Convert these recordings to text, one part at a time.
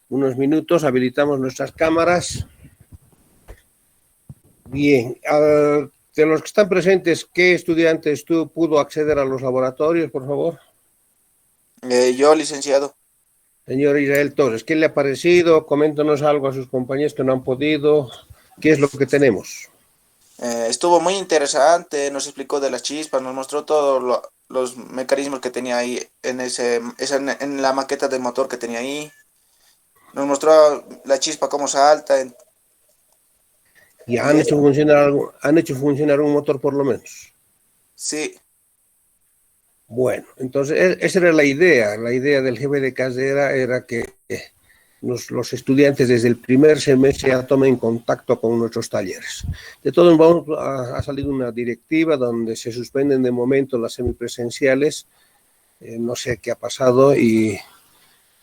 unos minutos, habilitamos nuestras cámaras. Bien, de los que están presentes, ¿qué estudiantes pudo acceder a los laboratorios, por favor? Yo, licenciado. Señor Israel Torres, ¿qué le ha parecido? Coméntanos algo a sus compañeros que no han podido. ¿Qué es lo que tenemos? Estuvo muy interesante, nos explicó de las chispas, nos mostró todos los mecanismos que tenía ahí en la maqueta del motor que tenía ahí. Nos mostró la chispa cómo salta. ¿Y Y eso, han hecho funcionar un motor por lo menos? sí, Bueno, entonces esa era la idea. La idea del jefe de carrera era que los estudiantes desde el primer semestre ya tomen contacto con nuestros talleres. De todos modos, ha salido una directiva donde se suspenden de momento las semipresenciales. No sé qué ha pasado y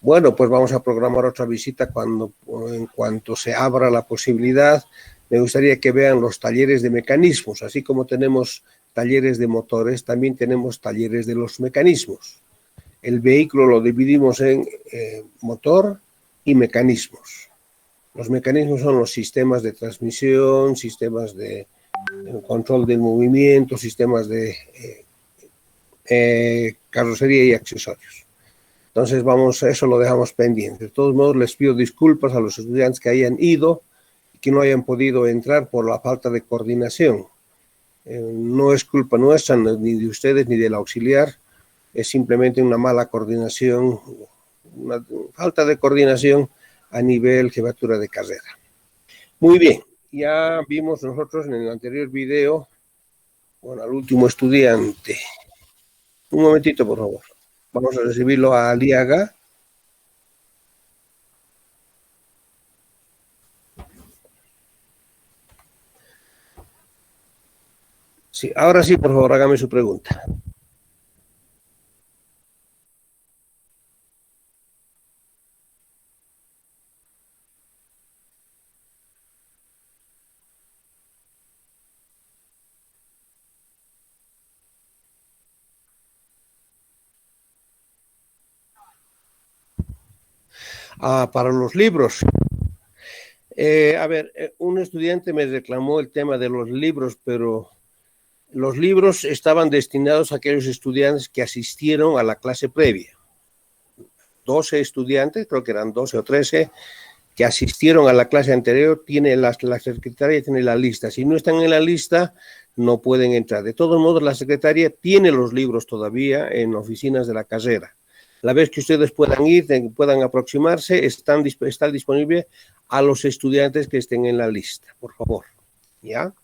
bueno, pues vamos a programar otra visita en cuanto se abra la posibilidad. Me gustaría que vean los talleres de mecanismos, así como tenemos talleres de motores, también tenemos talleres de los mecanismos. El vehículo lo dividimos en motor y mecanismos. Los mecanismos son los sistemas de transmisión, sistemas de control del movimiento, sistemas de carrocería y accesorios. Entonces, eso lo dejamos pendiente. De todos modos, les pido disculpas a los estudiantes que hayan ido y que no hayan podido entrar por la falta de coordinación. No es culpa nuestra, ni de ustedes, ni del auxiliar. Es simplemente una mala coordinación, una falta de coordinación a nivel jefatura de carrera. Muy bien, ya vimos nosotros en el anterior video, bueno, al último estudiante. Un momentito, por favor. Vamos a recibirlo a Aliaga. Sí, ahora sí, por favor, hágame su pregunta. Para los libros. Un estudiante me reclamó el tema de los libros, pero los libros estaban destinados a aquellos estudiantes que asistieron a la clase previa. 12 estudiantes, creo que eran 12 o 13, que asistieron a la clase anterior, la secretaria tiene la lista. Si no están en la lista, no pueden entrar. De todos modos, la secretaria tiene los libros todavía en oficinas de la carrera. La vez que ustedes puedan ir, puedan aproximarse, está disponible a los estudiantes que estén en la lista, por favor. ¿Ya?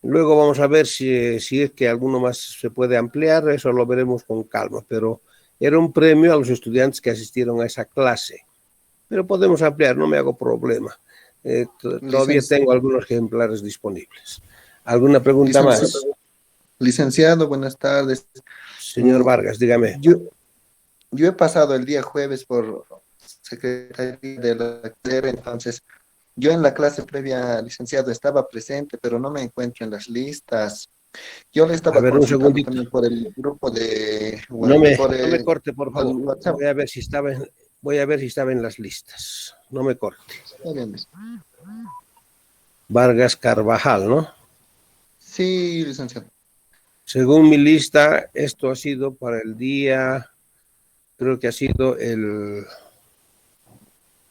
Luego vamos a ver si es que alguno más se puede ampliar, eso lo veremos con calma, pero era un premio a los estudiantes que asistieron a esa clase. Pero podemos ampliar, no me hago problema. Todavía tengo algunos ejemplares disponibles. ¿Alguna pregunta más? Licenciado, buenas tardes. Señor Vargas, dígame. Yo he pasado el día jueves por secretaría de la carrera, entonces yo en la clase previa, licenciado, estaba presente, pero no me encuentro en las listas. Yo le estaba consultando también por el grupo de... No me corte, por favor. Voy a ver si estaba en las listas. No me corte. Está bien. Vargas Carvajal, ¿no? Sí, licenciado. Según mi lista, esto ha sido para el día, creo que ha sido el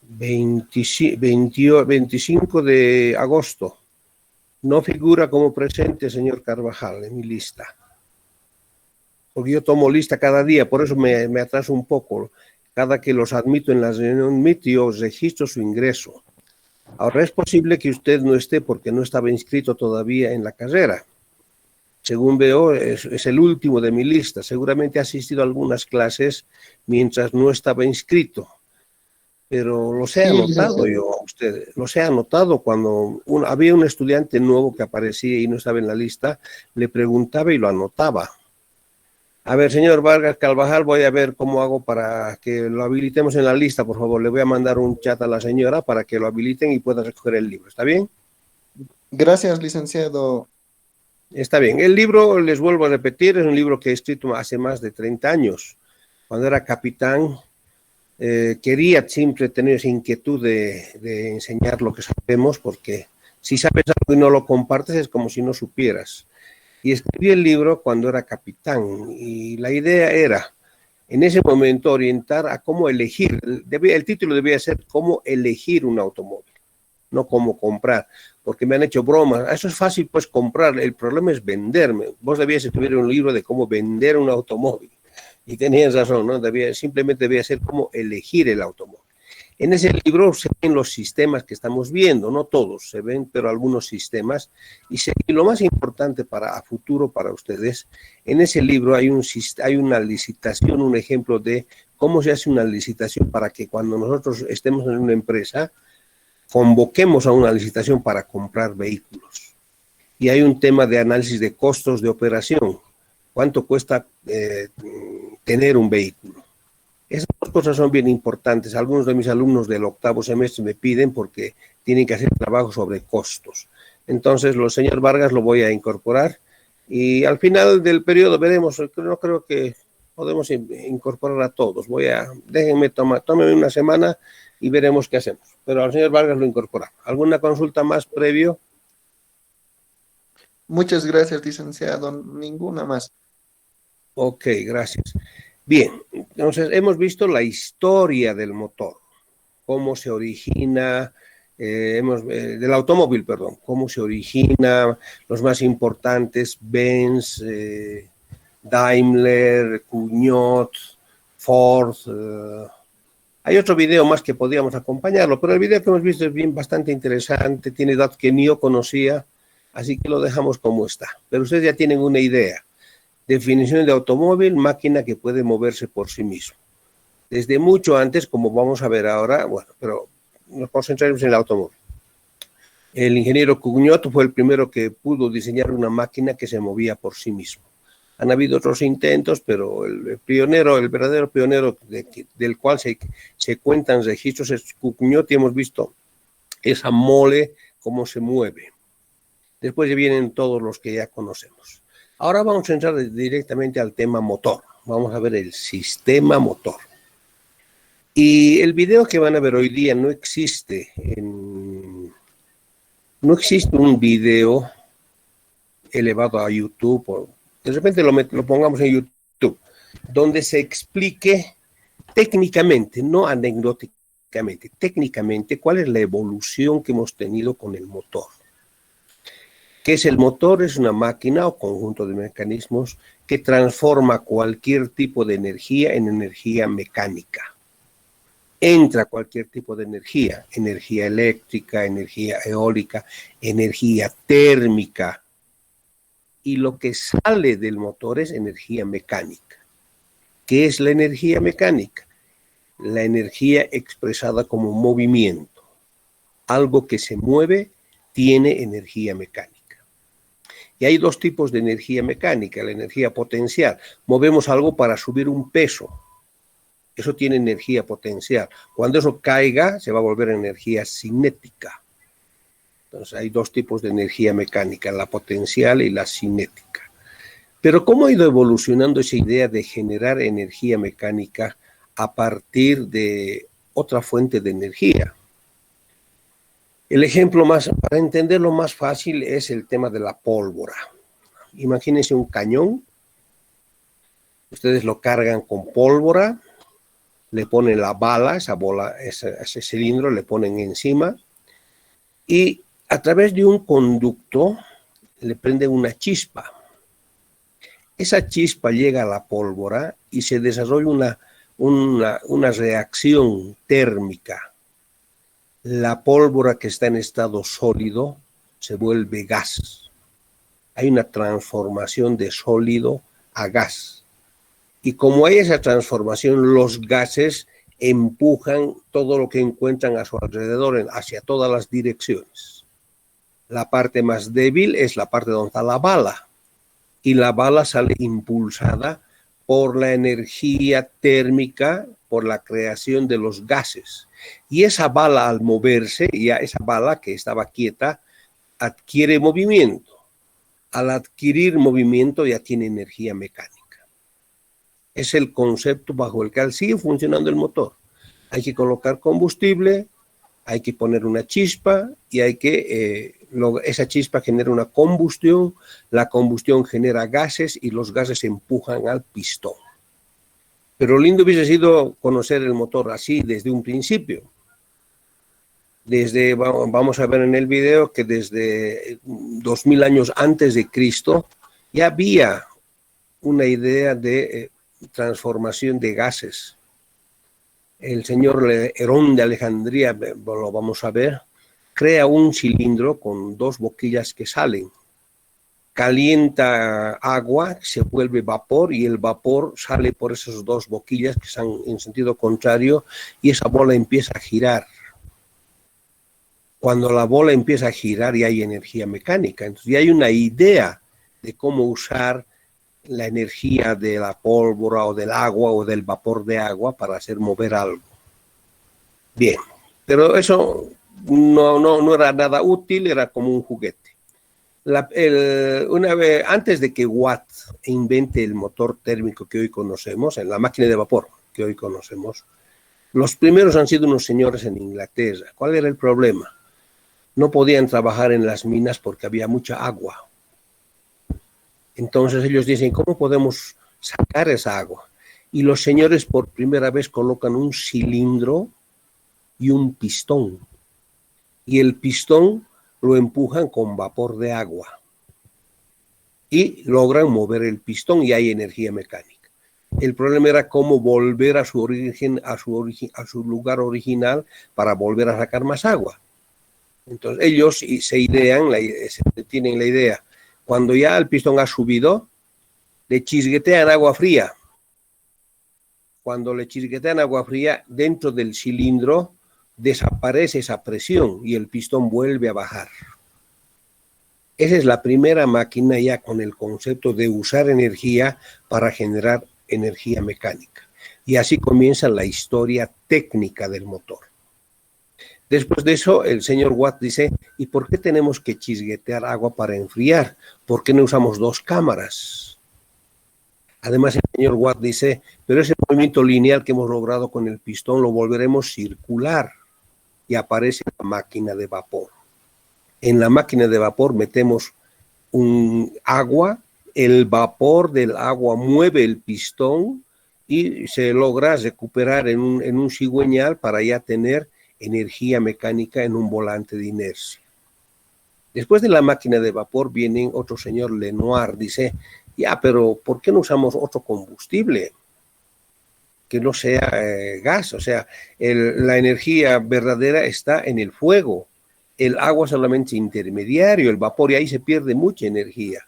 25 de agosto. No figura como presente, señor Carvajal, en mi lista. Porque yo tomo lista cada día, por eso me atraso un poco. Cada que los admito en la reunión MIT, yo registro su ingreso. Ahora, es posible que usted no esté porque no estaba inscrito todavía en la carrera. Según veo, es el último de mi lista. Seguramente ha asistido a algunas clases mientras no estaba inscrito. Pero los he anotado yo a ustedes. Los he anotado cuando había un estudiante nuevo que aparecía y no estaba en la lista, le preguntaba y lo anotaba. A ver, señor Vargas Carvajal, voy a ver cómo hago para que lo habilitemos en la lista, por favor. Le voy a mandar un chat a la señora para que lo habiliten y pueda recoger el libro. ¿Está bien? Gracias, licenciado. Está bien. El libro, les vuelvo a repetir, es un libro que he escrito hace más de 30 años. Cuando era capitán, Quería siempre tener esa inquietud de enseñar lo que sabemos, porque si sabes algo y no lo compartes es como si no supieras. Y escribí el libro cuando era capitán y la idea era, en ese momento, orientar a cómo elegir. El título debía ser cómo elegir un automóvil, no cómo comprar, porque me han hecho bromas. Eso es fácil, pues, comprar. El problema es venderme. Vos debías escribir un libro de cómo vender un automóvil. Y tenías razón, ¿no? Simplemente debía ser cómo elegir el automóvil. En ese libro se ven los sistemas que estamos viendo, no todos se ven, pero algunos sistemas. Y lo más importante a futuro para ustedes, en ese libro hay una licitación, un ejemplo de cómo se hace una licitación para que cuando nosotros estemos en una empresa, convoquemos a una licitación para comprar vehículos. Y hay un tema de análisis de costos de operación. ¿Cuánto cuesta tener un vehículo? Esas cosas son bien importantes. Algunos de mis alumnos del 8º semestre me piden porque tienen que hacer trabajo sobre costos. Entonces, señor Vargas, lo voy a incorporar y al final del periodo veremos. No creo que podemos incorporar a todos. Tómeme una semana y veremos qué hacemos. Pero al señor Vargas lo incorporamos. ¿Alguna consulta más previo? Muchas gracias, licenciado. Ninguna más. Ok, gracias. Bien, entonces hemos visto la historia del motor, cómo se origina, del automóvil, perdón, cómo se origina, los más importantes, Benz, Daimler, Cugnot, Ford. Hay otro video más que podríamos acompañarlo, pero el video que hemos visto es bastante interesante, tiene datos que ni yo conocía, así que lo dejamos como está. Pero ustedes ya tienen una idea. Definición de automóvil, máquina que puede moverse por sí mismo. Desde mucho antes, como vamos a ver ahora, bueno, pero nos concentraremos en el automóvil. El ingeniero Cugnot fue el primero que pudo diseñar una máquina que se movía por sí mismo. Han habido otros intentos, pero el verdadero pionero del cual se cuentan registros es Cugnot, y hemos visto esa mole, cómo se mueve. Después ya vienen todos los que ya conocemos. Ahora vamos a entrar directamente al tema motor. Vamos a ver el sistema motor. Y el video que van a ver hoy día no existe un video elevado a YouTube. De repente lo pongamos en YouTube, donde se explique técnicamente, no anecdóticamente, técnicamente cuál es la evolución que hemos tenido con el motor. ¿Qué es el motor? Es una máquina o conjunto de mecanismos que transforma cualquier tipo de energía en energía mecánica. Entra cualquier tipo de energía eléctrica, energía eólica, energía térmica. Y lo que sale del motor es energía mecánica. ¿Qué es la energía mecánica? La energía expresada como movimiento. Algo que se mueve tiene energía mecánica. Y hay dos tipos de energía mecánica, la energía potencial. Movemos algo para subir un peso. Eso tiene energía potencial. Cuando eso caiga, se va a volver energía cinética. Entonces, hay dos tipos de energía mecánica, la potencial y la cinética. Pero ¿cómo ha ido evolucionando esa idea de generar energía mecánica a partir de otra fuente de energía? El ejemplo para entenderlo más fácil es el tema de la pólvora. Imagínense un cañón, ustedes lo cargan con pólvora, le ponen la bala, ese cilindro, le ponen encima y a través de un conducto le prenden una chispa. Esa chispa llega a la pólvora y se desarrolla una reacción térmica. La pólvora que está en estado sólido se vuelve gas. Hay una transformación de sólido a gas. Y como hay esa transformación, los gases empujan todo lo que encuentran a su alrededor hacia todas las direcciones. La parte más débil es la parte donde está la bala. Y la bala sale impulsada por la energía térmica, por la creación de los gases. Y esa bala, al moverse, ya esa bala que estaba quieta, adquiere movimiento. Al adquirir movimiento ya tiene energía mecánica. Es el concepto bajo el que sigue funcionando el motor. Hay que colocar combustible, hay que poner una chispa y hay que, esa chispa genera una combustión, la combustión genera gases y los gases empujan al pistón. Pero lindo hubiese sido conocer el motor así desde un principio. Vamos a ver en el video que desde 2000 años antes de Cristo ya había una idea de transformación de gases. El señor Herón de Alejandría, lo vamos a ver, crea un cilindro con dos boquillas que salen. Calienta agua, se vuelve vapor y el vapor sale por esas dos boquillas que están en sentido contrario y esa bola empieza a girar. Cuando la bola empieza a girar ya hay energía mecánica. Entonces ya hay una idea de cómo usar la energía de la pólvora o del agua o del vapor de agua para hacer mover algo. Bien, pero eso no era nada útil, era como un juguete. Una vez antes de que Watt invente el motor térmico que hoy conocemos, en la máquina de vapor que hoy conocemos, los primeros han sido unos señores en Inglaterra. ¿Cuál era el problema? No podían trabajar en las minas porque había mucha agua. Entonces ellos dicen, ¿cómo podemos sacar esa agua? Y los señores por primera vez colocan un cilindro y un pistón. Y el pistón lo empujan con vapor de agua. Y logran mover el pistón y hay energía mecánica. El problema era cómo volver a su origen, a su lugar original para volver a sacar más agua. Entonces ellos tienen la idea. Cuando ya el pistón ha subido, le chisguetean agua fría. Cuando le chisguetean agua fría, dentro del cilindro desaparece esa presión y el pistón vuelve a bajar. Esa es la primera máquina ya con el concepto de usar energía para generar energía mecánica. Y así comienza la historia técnica del motor. Después de eso, el señor Watt dice, ¿y por qué tenemos que chisguetear agua para enfriar? ¿Por qué no usamos dos cámaras? Además, el señor Watt dice, pero ese movimiento lineal que hemos logrado con el pistón lo volveremos circular. Y aparece la máquina de vapor. En la máquina de vapor metemos agua, el vapor del agua mueve el pistón y se logra recuperar en un cigüeñal para ya tener energía mecánica en un volante de inercia. Después de la máquina de vapor viene otro señor Lenoir, dice, ya, pero ¿por qué no usamos otro combustible que no sea gas? O sea, la energía verdadera está en el fuego. El agua solamente intermediario, el vapor, y ahí se pierde mucha energía.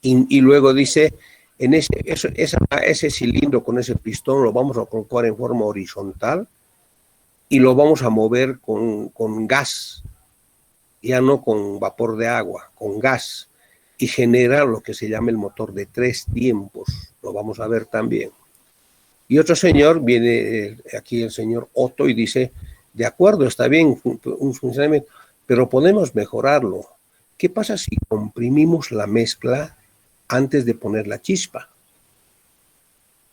Y luego dice, en ese cilindro con ese pistón lo vamos a colocar en forma horizontal y lo vamos a mover con gas, ya no con vapor de agua, con gas, y genera lo que se llama el motor de 3 tiempos. Lo vamos a ver también. Y otro señor, viene aquí el señor Otto y dice, de acuerdo, está bien un funcionamiento, pero podemos mejorarlo. ¿Qué pasa si comprimimos la mezcla antes de poner la chispa?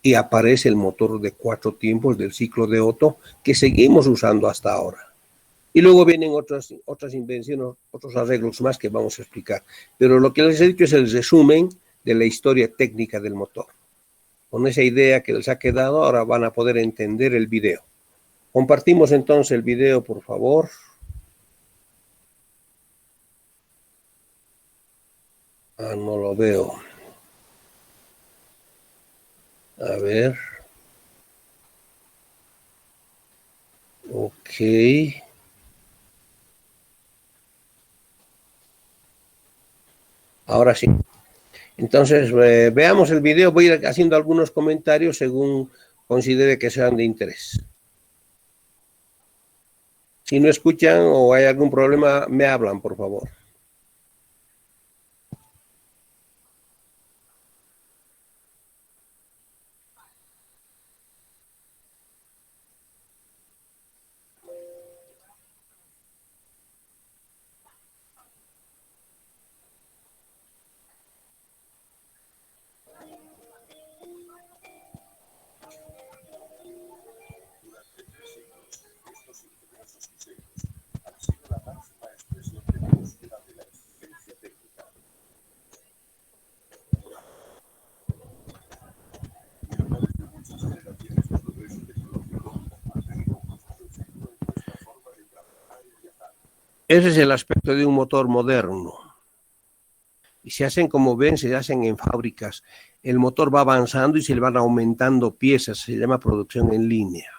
Y aparece el motor de 4 tiempos del ciclo de Otto que seguimos usando hasta ahora. Y luego vienen otras invenciones, otros arreglos más que vamos a explicar. Pero lo que les he dicho es el resumen de la historia técnica del motor. Con esa idea que les ha quedado, ahora van a poder entender el video. Compartimos entonces el video, por favor. No lo veo. A ver. Ok. Ahora sí. Entonces, veamos el video. Voy a ir haciendo algunos comentarios según considere que sean de interés. Si no escuchan o hay algún problema, me hablan, por favor. Ese es el aspecto de un motor moderno. Y se hacen, como ven, se hacen en fábricas. El motor va avanzando y se le van aumentando piezas. Se llama producción en línea.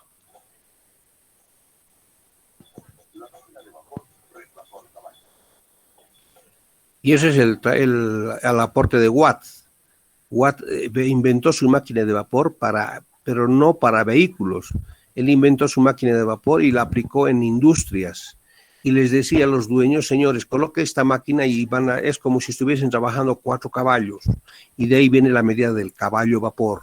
Y ese es el aporte de Watt. Watt inventó su máquina de vapor, pero no para vehículos. Él inventó su máquina de vapor y la aplicó en industrias. Y les decía a los dueños, señores, coloque esta máquina y es como si estuviesen trabajando 4 caballos. Y de ahí viene la medida del caballo vapor.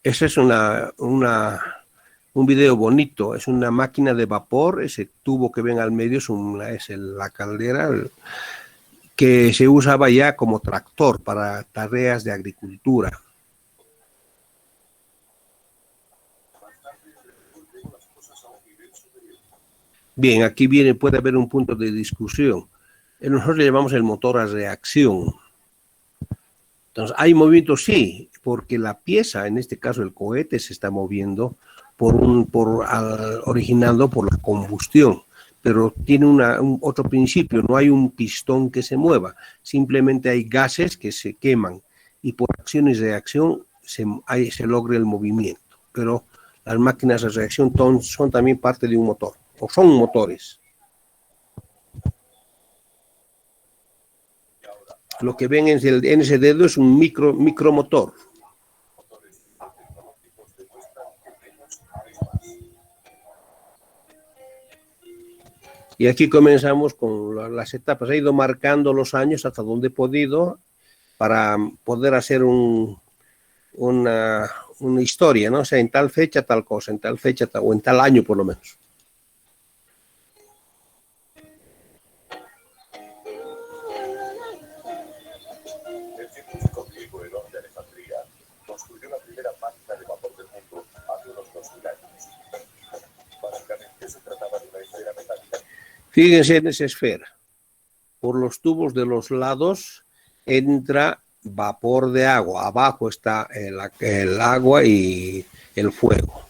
Ese es un video bonito, es una máquina de vapor, ese tubo que ven al medio es la caldera, que se usaba ya como tractor para tareas de agricultura. Bien, aquí puede haber un punto de discusión. Nosotros le llamamos el motor a reacción. Entonces, ¿hay movimiento? Sí, porque la pieza, en este caso el cohete, se está moviendo originando por la combustión, pero tiene otro principio, no hay un pistón que se mueva, simplemente hay gases que se queman y por acción y reacción se logra el movimiento, pero las máquinas de reacción son también parte de un motor, o son motores. Lo que ven en ese dedo es un micromotor. Y aquí comenzamos con las etapas. He ido marcando los años hasta donde he podido para poder hacer una historia, ¿no? O sea, en tal fecha tal cosa, en tal fecha o en tal año por lo menos. El científico griego Herón de Alejandría construyó la primera máquina de vapor del mundo hace unos 2000 años. Básicamente se trataba de una esfera metálica. Fíjense en esa esfera. Por los tubos de los lados entra vapor de agua. Abajo está el agua y el fuego.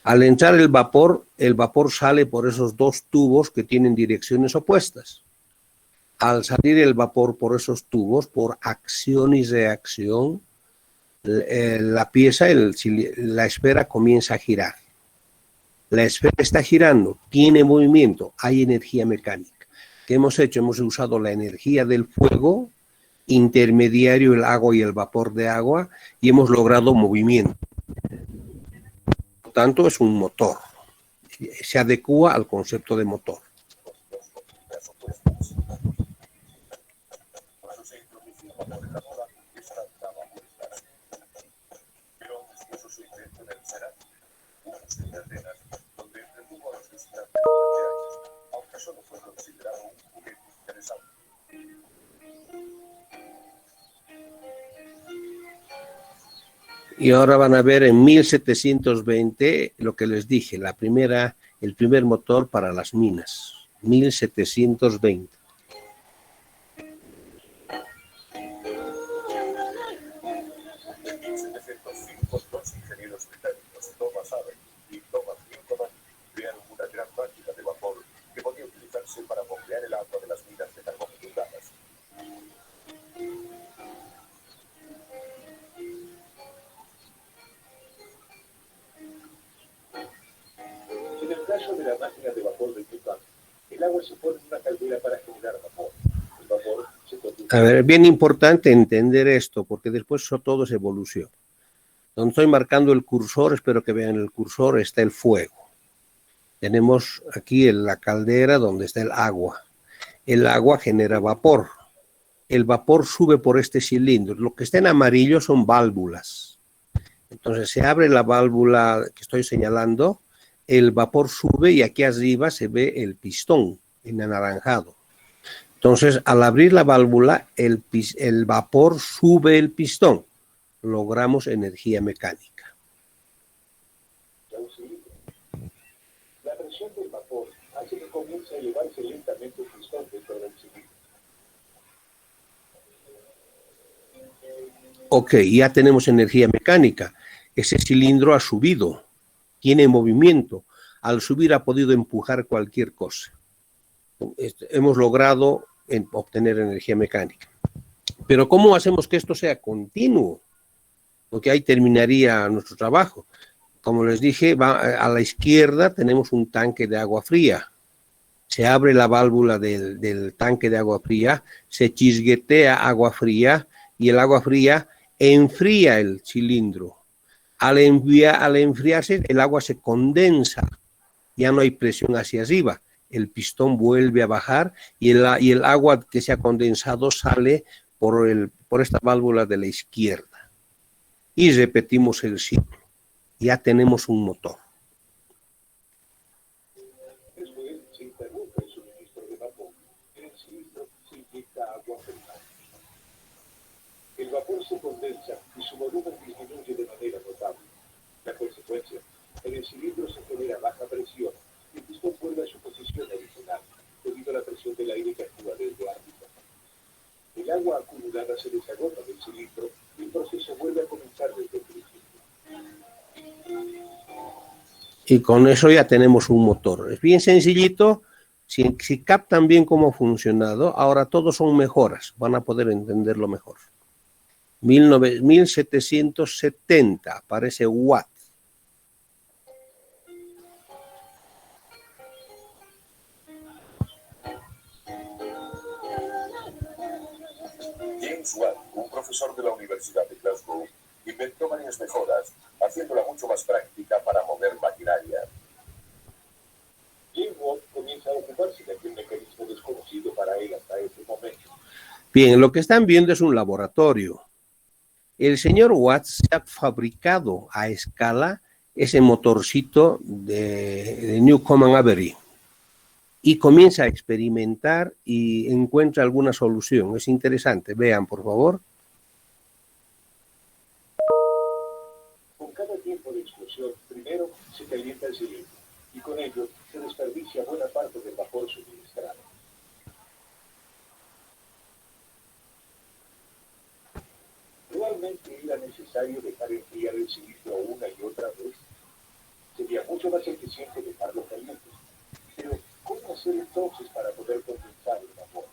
Al entrar el vapor sale por esos 2 tubos que tienen direcciones opuestas. Al salir el vapor por esos tubos, por acción y reacción, la pieza, la esfera comienza a girar. La esfera está girando, tiene movimiento, hay energía mecánica. ¿Qué hemos hecho? Hemos usado la energía del fuego, intermediario el agua y el vapor de agua, y hemos logrado movimiento. Por tanto, es un motor. Se adecua al concepto de motor. Y ahora van a ver en 1720 lo que les dije, el primer motor para las minas, 1720. Los ingenieros británicos Thomas Allen y Thomas Newcomen crearon una gran máquina de vapor que podía utilizarse para bombear el agua de las minas de carbón inundadas. En el caso de la máquina de vapor de Newcomen, el agua se pone en una caldera para generar vapor. El vapor se conduce. A ver, es bien importante entender esto, porque después todo es evolución. Donde estoy marcando el cursor, espero que vean el cursor, está el fuego. Tenemos aquí la caldera donde está el agua. El agua genera vapor. El vapor sube por este cilindro. Lo que está en amarillo son válvulas. Entonces se abre la válvula que estoy señalando, el vapor sube y aquí arriba se ve el pistón en anaranjado. Entonces al abrir la válvula, el vapor sube el pistón. Logramos energía mecánica. La presión del vapor hace que comience a elevarse lentamente el pistón dentro del cilindro. Ok, ya tenemos energía mecánica. ese cilindro ha subido, tiene movimiento. Al subir ha podido empujar cualquier cosa. Hemos logrado obtener energía mecánica. Pero ¿cómo hacemos que esto sea continuo? Porque ahí terminaría nuestro trabajo. Como les dije, a la izquierda tenemos un tanque de agua fría. Se abre la válvula del tanque de agua fría, se chisguetea agua fría y el agua fría enfría el cilindro. Al enfriarse, el agua se condensa, ya no hay presión hacia arriba. El pistón vuelve a bajar y el agua que se ha condensado sale por esta válvula de la izquierda. Y repetimos el ciclo. Ya tenemos un motor. Después se interrumpe el suministro de vapor. En el cilindro se inyecta agua fría. El vapor se condensa y su volumen disminuye de manera notable. La consecuencia, en el cilindro se genera baja presión y el pistón vuelve a su posición original, debido a la presión del aire que actúa desde arriba. El agua acumulada se desagota del cilindro y el proceso vuelve a comenzar desde el principio. Y con eso ya tenemos un motor. Es bien sencillito. Si captan bien cómo ha funcionado, ahora todos son mejoras. Van a poder entenderlo mejor. 1770, aparece Watt. James Watt, un profesor de la Universidad de Glasgow, inventó varias mejoras, haciéndola mucho más práctica para mover maquinaria. James Watt comienza a ocuparse de aquel mecanismo desconocido para él hasta ese momento. Bien, lo que están viendo es un laboratorio. El señor Watt se ha fabricado a escala ese motorcito de Newcomen Avery y comienza a experimentar y encuentra alguna solución. Es interesante. Vean, por favor. Con cada tiempo de explosión, primero se calienta el cilindro y con ello se desperdicia buena parte del vapor suministrado. ¿Realmente era necesario dejar enfriar el cilindro una y otra vez? Sería mucho más eficiente dejarlo caliente. Pero, ¿cómo hacer entonces para poder condensar el vapor?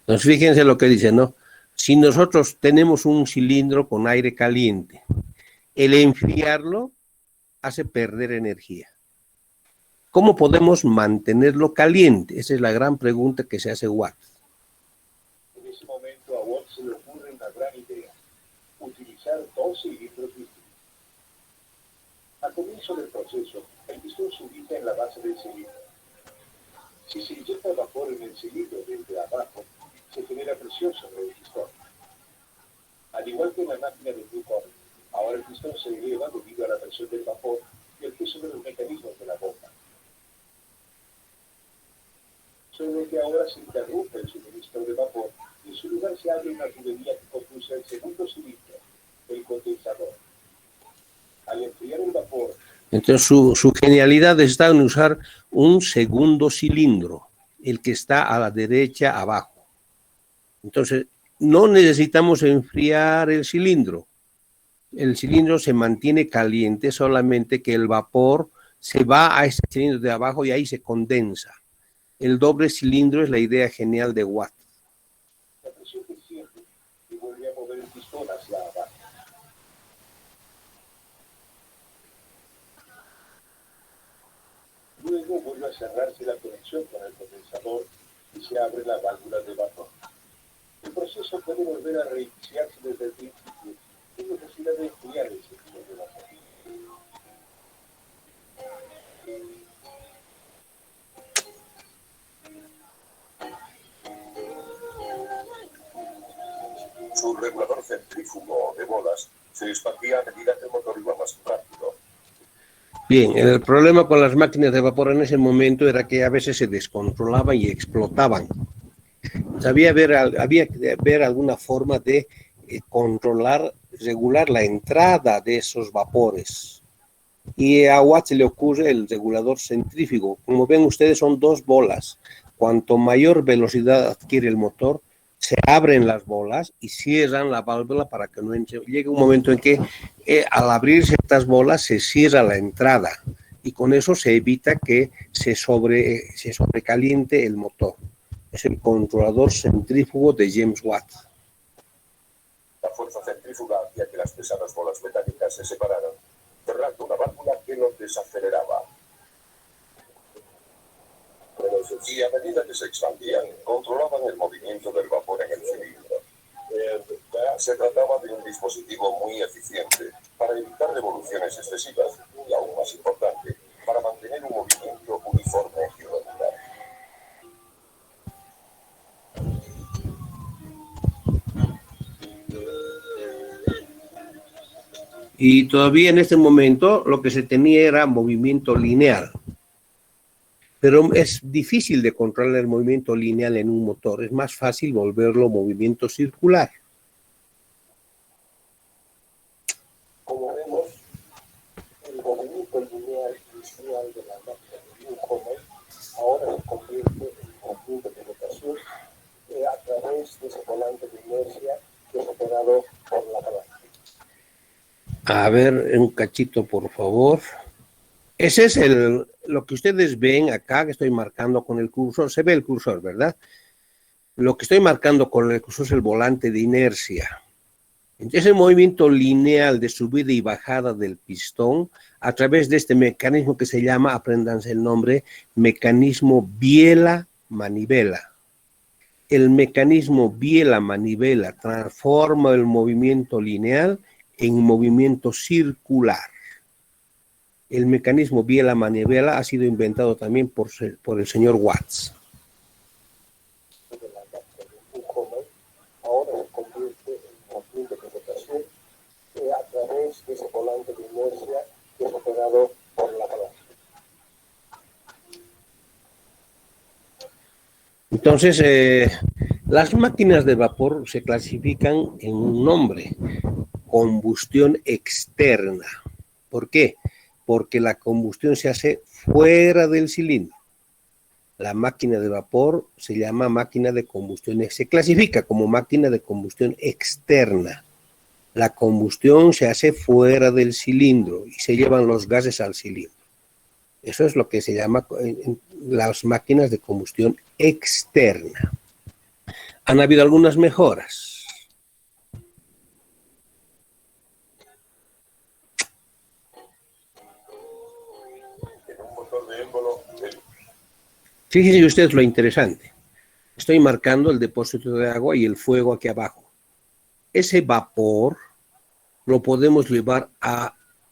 Pues fíjense lo que dice, ¿no? Si nosotros tenemos un cilindro con aire caliente, el enfriarlo hace perder energía. ¿Cómo podemos mantenerlo caliente? Esa es la gran pregunta que se hace Watt. En ese momento a Watt se le ocurre una gran idea: utilizar dos cilindros distintos. Al comienzo del proceso, el pistón se ubica en la base del cilindro. Si se inyecta vapor en el cilindro desde abajo, se genera presión sobre el pistón. Al igual que en la máquina de Newcomen, ahora el pistón se eleva debido a la presión del vapor y el peso de los mecanismos de la boca. Solo que ahora se interrumpe el suministro de vapor y en su lugar se abre una tubería que conduce al segundo cilindro, el condensador. Al enfriar el vapor, Entonces su genialidad está en usar un segundo cilindro, el que está a la derecha abajo. Entonces no necesitamos enfriar el cilindro. El cilindro se mantiene caliente, solamente que el vapor se va a ese cilindro de abajo y ahí se condensa. El doble cilindro es la idea genial de Watt. la presión desciende y vuelve a mover el pistón hacia abajo. Luego vuelve a cerrarse la conexión con el condensador y se abre la válvula de vapor. El proceso puede volver a reiniciarse desde el principio sin necesidad de enfriar el cilindro de vapor. Su regulador centrífugo de bolas se expandía a medida que el motor iba más rápido. Bien, el problema con las máquinas de vapor en ese momento era que a veces se descontrolaban y explotaban. Había que ver alguna forma de controlar, regular la entrada de esos vapores. Y a Watt se le ocurre el regulador centrífugo. Como ven ustedes, son dos bolas. Cuanto mayor velocidad adquiere el motor, se abren las bolas y cierran la válvula para que no entre. Llega un momento en que al abrirse estas bolas se cierra la entrada y con eso se evita que se sobrecaliente el motor. Es el controlador centrífugo de James Watt. La fuerza centrífuga hacía que las pesadas bolas metálicas se separaran, cerrando una válvula que los desaceleraba. Y a medida que se expandían, controlaban el movimiento del vapor en el cilindro. Se trataba de un dispositivo muy eficiente para evitar revoluciones excesivas y, aún más importante, para mantener un movimiento uniforme y regular. Y todavía en este momento lo que se tenía era movimiento lineal. Pero es difícil de controlar el movimiento lineal en un motor. Es más fácil volverlo movimiento circular. Como vemos, el movimiento lineal inicial de la máquina de Newcomen ahora se convierte en conjunto de rotación a través de ese volante de inercia que es operado por la palanca. A ver, un cachito, por favor. Ese es lo que ustedes ven acá, que estoy marcando con el cursor. Se ve el cursor, ¿verdad? Lo que estoy marcando con el cursor es el volante de inercia. Es el movimiento lineal de subida y bajada del pistón a través de este mecanismo que se llama, apréndanse el nombre, mecanismo biela-manivela. El mecanismo biela-manivela transforma el movimiento lineal en movimiento circular. El mecanismo biela-manivela ha sido inventado también por el señor Watts. Ahora se convierte en conjunto de rotación a través de ese volante de inercia que es operado por la palanca. Entonces, las máquinas de vapor se clasifican en un nombre: combustión externa. ¿Por qué? Porque la combustión se hace fuera del cilindro. La máquina de vapor se llama máquina de combustión, se clasifica como máquina de combustión externa. La combustión se hace fuera del cilindro y se llevan los gases al cilindro. Eso es lo que se llama las máquinas de combustión externa. Han habido algunas mejoras. Fíjense ustedes lo interesante. Estoy marcando el depósito de agua y el fuego aquí abajo. Ese vapor lo podemos llevar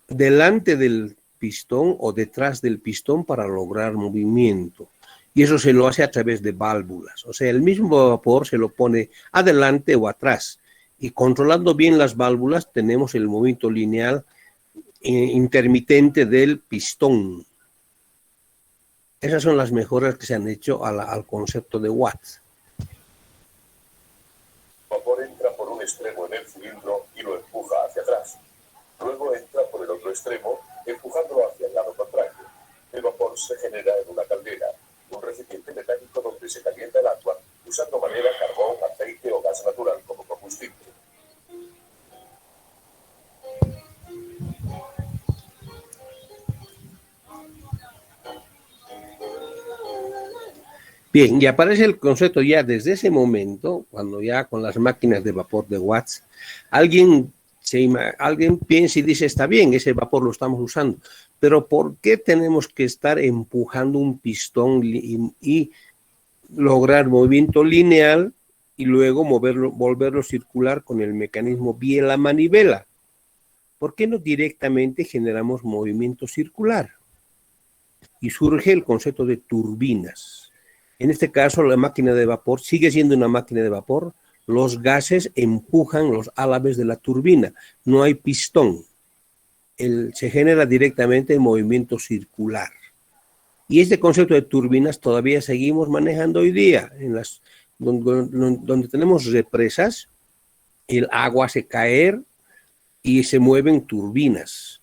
delante del pistón o detrás del pistón para lograr movimiento. Y eso se lo hace a través de válvulas. O sea, el mismo vapor se lo pone adelante o atrás. Y controlando bien las válvulas tenemos el movimiento lineal intermitente del pistón. Esas son las mejoras que se han hecho al concepto de Watts. El vapor entra por un extremo en el cilindro y lo empuja hacia atrás. Luego entra por el otro extremo, empujándolo hacia el lado contrario. El vapor se genera en una caldera, un recipiente metálico donde se calienta el agua, usando madera, carbón, aceite o gas natural como combustible. Bien, y aparece el concepto ya desde ese momento, cuando ya con las máquinas de vapor de Watts, alguien piensa y dice, está bien, ese vapor lo estamos usando, pero ¿por qué tenemos que estar empujando un pistón y lograr movimiento lineal y luego volverlo circular con el mecanismo biela-manivela? ¿Por qué no directamente generamos movimiento circular? Y surge el concepto de turbinas. En este caso, la máquina de vapor sigue siendo una máquina de vapor. Los gases empujan los álabes de la turbina. No hay pistón. Se genera directamente el movimiento circular. Y este concepto de turbinas todavía seguimos manejando hoy día. Donde tenemos represas, el agua hace caer y se mueven turbinas.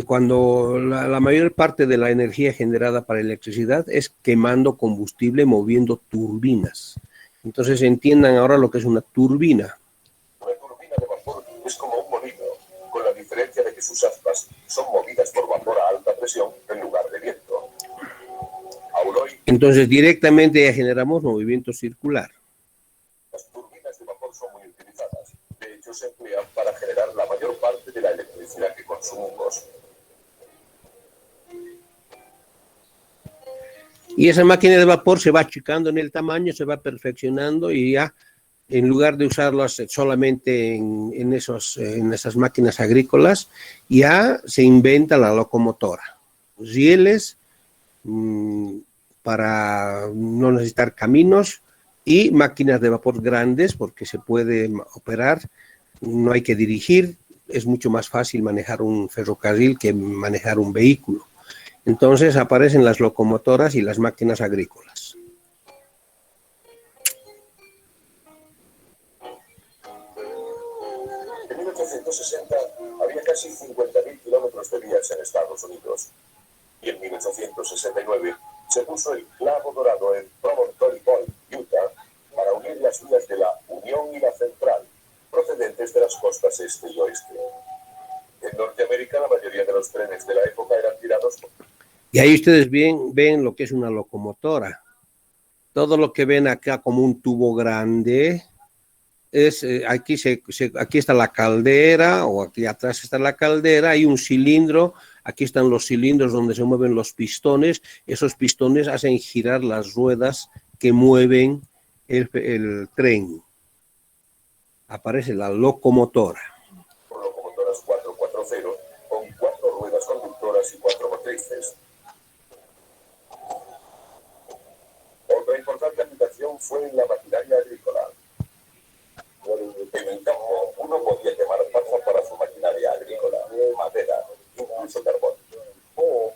Cuando la mayor parte de la energía generada para electricidad es quemando combustible, moviendo turbinas. Entonces entiendan ahora lo que es una turbina. Una turbina de vapor es como un molino, con la diferencia diferencia de que sus aspas son movidas por vapor a alta presión en lugar de viento. Aún hoy, Entonces directamente ya generamos movimiento circular. las turbinas de vapor son muy utilizadas. De hecho, se emplean para generar la mayor parte de la electricidad que consumimos. Y esa máquina de vapor se va achicando en el tamaño, se va perfeccionando y ya, en lugar de usarlas solamente en esas máquinas agrícolas, ya se inventa la locomotora. Rieles para no necesitar caminos y máquinas de vapor grandes porque se puede operar, no hay que dirigir, es mucho más fácil manejar un ferrocarril que manejar un vehículo. Entonces aparecen las locomotoras y las máquinas agrícolas. En 1860 había casi 50.000 kilómetros de vías en Estados Unidos. Y en 1869 se puso el clavo dorado en Promontory Point, Utah, para unir las vías de la Unión y la Central, procedentes de las costas este y oeste. En Norteamérica, la mayoría de los trenes de la época eran tirados por... Y ahí ustedes ven lo que es una locomotora. Todo lo que ven acá como un tubo grande, aquí está la caldera, o aquí atrás está la caldera, hay un cilindro, aquí están los cilindros donde se mueven los pistones, esos pistones hacen girar las ruedas que mueven el tren. Aparece la locomotora. locomotoras 440 con 4 ruedas conductoras y 4 motrices. Otra importante aplicación fue en la maquinaria agrícola. En el campo, uno podía quemar paja para su maquinaria agrícola, madera, incluso carbón. O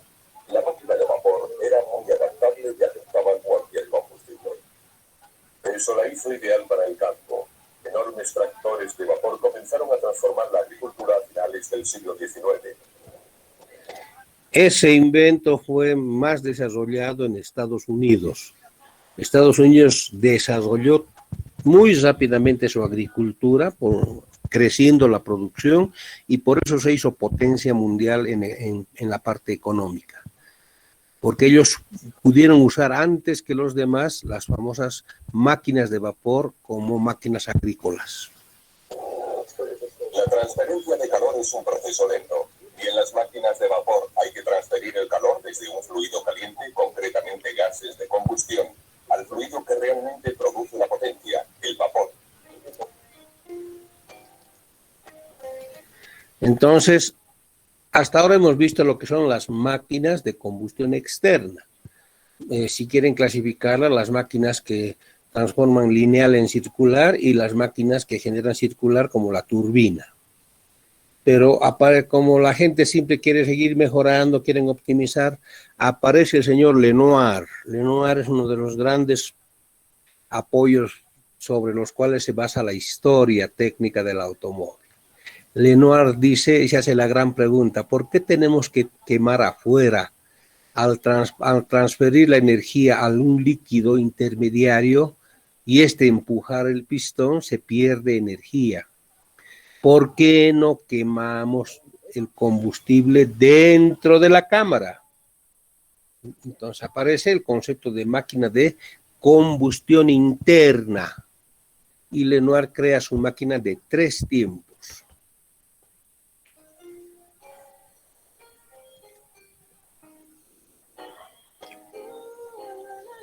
la máquina de vapor era muy adaptable y aceptaba cualquier combustible. Eso la hizo ideal para el campo. Enormes tractores de vapor comenzaron a transformar la agricultura a finales del siglo XIX. Ese invento fue más desarrollado en Estados Unidos. Estados Unidos desarrolló muy rápidamente su agricultura, creciendo la producción, y por eso se hizo potencia mundial en la parte económica. Porque ellos pudieron usar antes que los demás las famosas máquinas de vapor como máquinas agrícolas. La transferencia de calor es un proceso lento, y en las máquinas de vapor hay que transferir el calor desde un fluido caliente, concretamente gases de combustión, al fluido que realmente produce la potencia, el vapor. Entonces, hasta ahora hemos visto lo que son las máquinas de combustión externa. Si quieren clasificarlas, las máquinas que transforman lineal en circular y las máquinas que generan circular como la turbina. Pero como la gente siempre quiere seguir mejorando, quieren optimizar, aparece el señor Lenoir. Lenoir es uno de los grandes apoyos sobre los cuales se basa la historia técnica del automóvil. Lenoir dice y se hace la gran pregunta: ¿por qué tenemos que quemar afuera? Al transferir la energía a un líquido intermediario y empujar el pistón, se pierde energía. ¿Por qué no quemamos el combustible dentro de la cámara? Entonces aparece el concepto de máquina de combustión interna y Lenoir crea su máquina de 3 tiempos.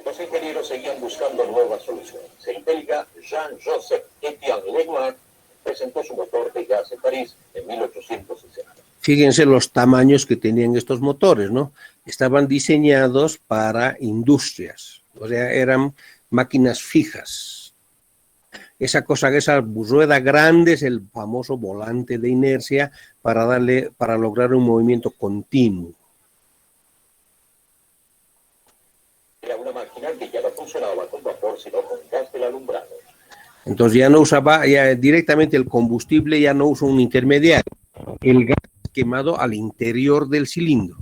Los ingenieros seguían buscando nuevas soluciones. El belga Jean-Joseph Etienne Lenoir presentó su motor de gas en París en 1860. Fíjense los tamaños que tenían estos motores, ¿no? Estaban diseñados para industrias, o sea, eran máquinas fijas. Esa rueda grande es el famoso volante de inercia para lograr un movimiento continuo. Era una máquina que ya no funcionaba con vapor, sino con gas del alumbrado. Entonces ya directamente el combustible, ya no usa un intermediario. El gas es quemado al interior del cilindro.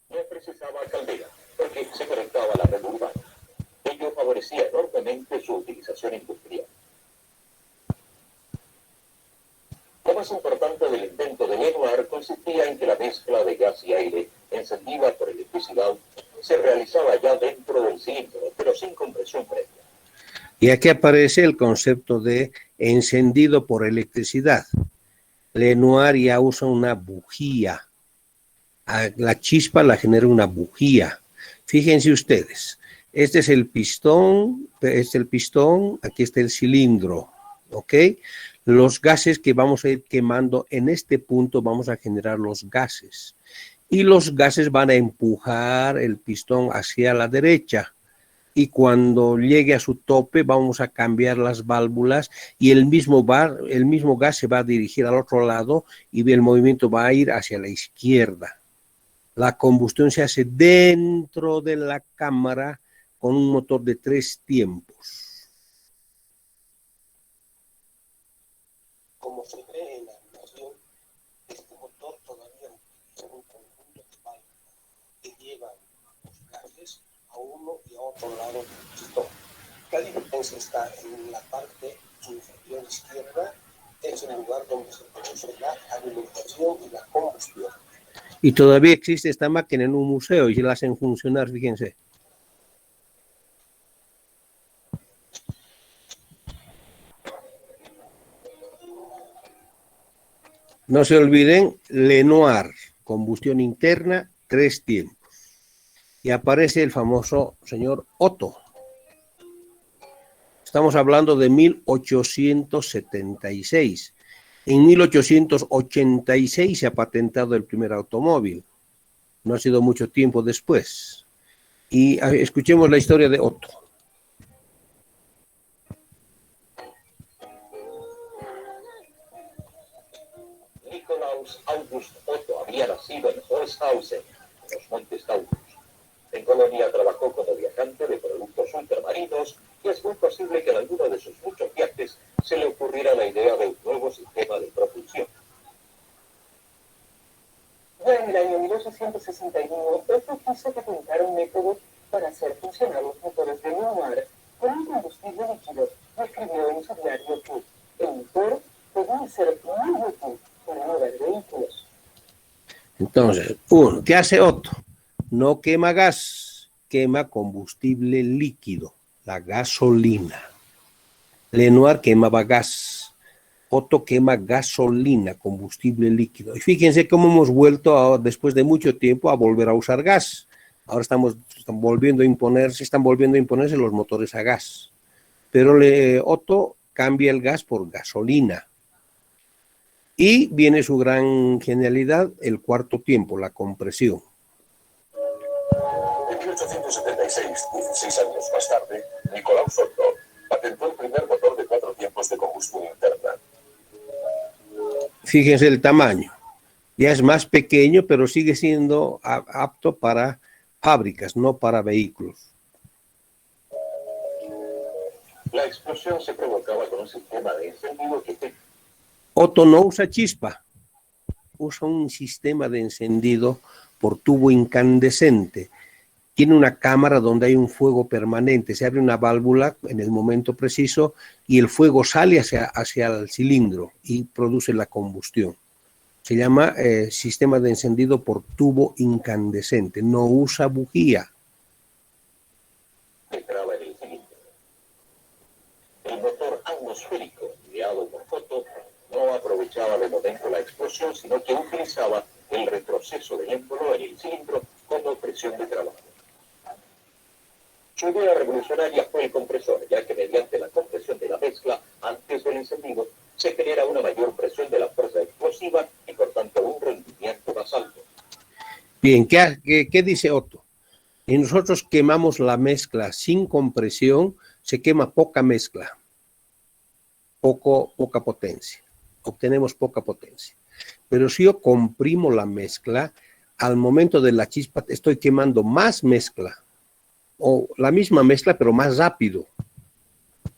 No precisaba caldera, porque se conectaba a la red urbana. Ello favorecía enormemente su utilización industrial. Como más importante del invento de Lenoir consistía en que la mezcla de gas y aire encendida por electricidad se realizaba ya dentro del cilindro, pero sin compresión previa. Y aquí aparece el concepto de encendido por electricidad. Lenoir ya usa una bujía. La chispa la genera una bujía. Fíjense ustedes, este es el pistón, aquí está el cilindro, ¿ok? Los gases que vamos a ir quemando en este punto, vamos a generar los gases. Y los gases van a empujar el pistón hacia la derecha. Y cuando llegue a su tope vamos a cambiar las válvulas y el mismo gas se va a dirigir al otro lado y el movimiento va a ir hacia la izquierda. La combustión se hace dentro de la cámara con un motor de 3 tiempos. Como se ve en la animación, este motor todavía utiliza un conjunto de válvulas que llevan los gases a uno y a otro lado del pistón. La diferencia está en la parte inferior izquierda, es el lugar donde se produce la alimentación y la combustión. Y todavía existe esta máquina en un museo y la hacen funcionar, fíjense. No se olviden, Lenoir, combustión interna, 3 tiempos. Y aparece el famoso señor Otto. Estamos hablando de 1876. En 1886 se ha patentado el primer automóvil. No ha sido mucho tiempo después. Y escuchemos la historia de Otto. Nikolaus August Otto había nacido en Holzhausen, en los Montes Taurus. En Colonia trabajó como viajante de productos ultramarinos y es muy posible que en alguno de sus muchos viajes se le ocurriera la idea de un nuevo sistema de propulsión. Ya en el año 1861, Otto quiso patentar un método para hacer funcionar los motores de Lenoir con un combustible líquido y escribió en su diario que el motor podía ser muy útil para mover vehículos. Entonces, ¿qué hace Otto? No quema gas, quema combustible líquido, la gasolina. Lenoir quemaba gas, Otto quema gasolina, combustible líquido. Y fíjense cómo hemos vuelto, después de mucho tiempo, a volver a usar gas. Ahora están volviendo a imponerse los motores a gas. Pero Otto cambia el gas por gasolina. Y viene su gran genialidad, el cuarto tiempo, la compresión. En 1876, 16 años más tarde, Nikolaus Otto patentó el primer motor de 4 tiempos de combustión interna. Fíjense el tamaño. Ya es más pequeño, pero sigue siendo apto para fábricas, no para vehículos. La explosión se provocaba con un sistema de encendido que... Otto no usa chispa, usa un sistema de encendido por tubo incandescente. Tiene una cámara donde hay un fuego permanente, se abre una válvula en el momento preciso y el fuego sale hacia el cilindro y produce la combustión. Se llama sistema de encendido por tubo incandescente, no usa bujía. Entraba en el cilindro. El motor atmosférico, ideado por Otto, no aprovechaba de momento la explosión, sino que utilizaba el retroceso del émbolo en el cilindro como presión de trabajo. Su idea revolucionaria fue el compresor, ya que mediante la compresión de la mezcla antes del encendido se genera una mayor presión de la fuerza explosiva y por tanto un rendimiento más alto. Bien, ¿qué dice Otto? Y nosotros quemamos la mezcla sin compresión, se quema poca mezcla, poca potencia, obtenemos poca potencia. Pero si yo comprimo la mezcla, al momento de la chispa estoy quemando más mezcla, o la misma mezcla pero más rápido,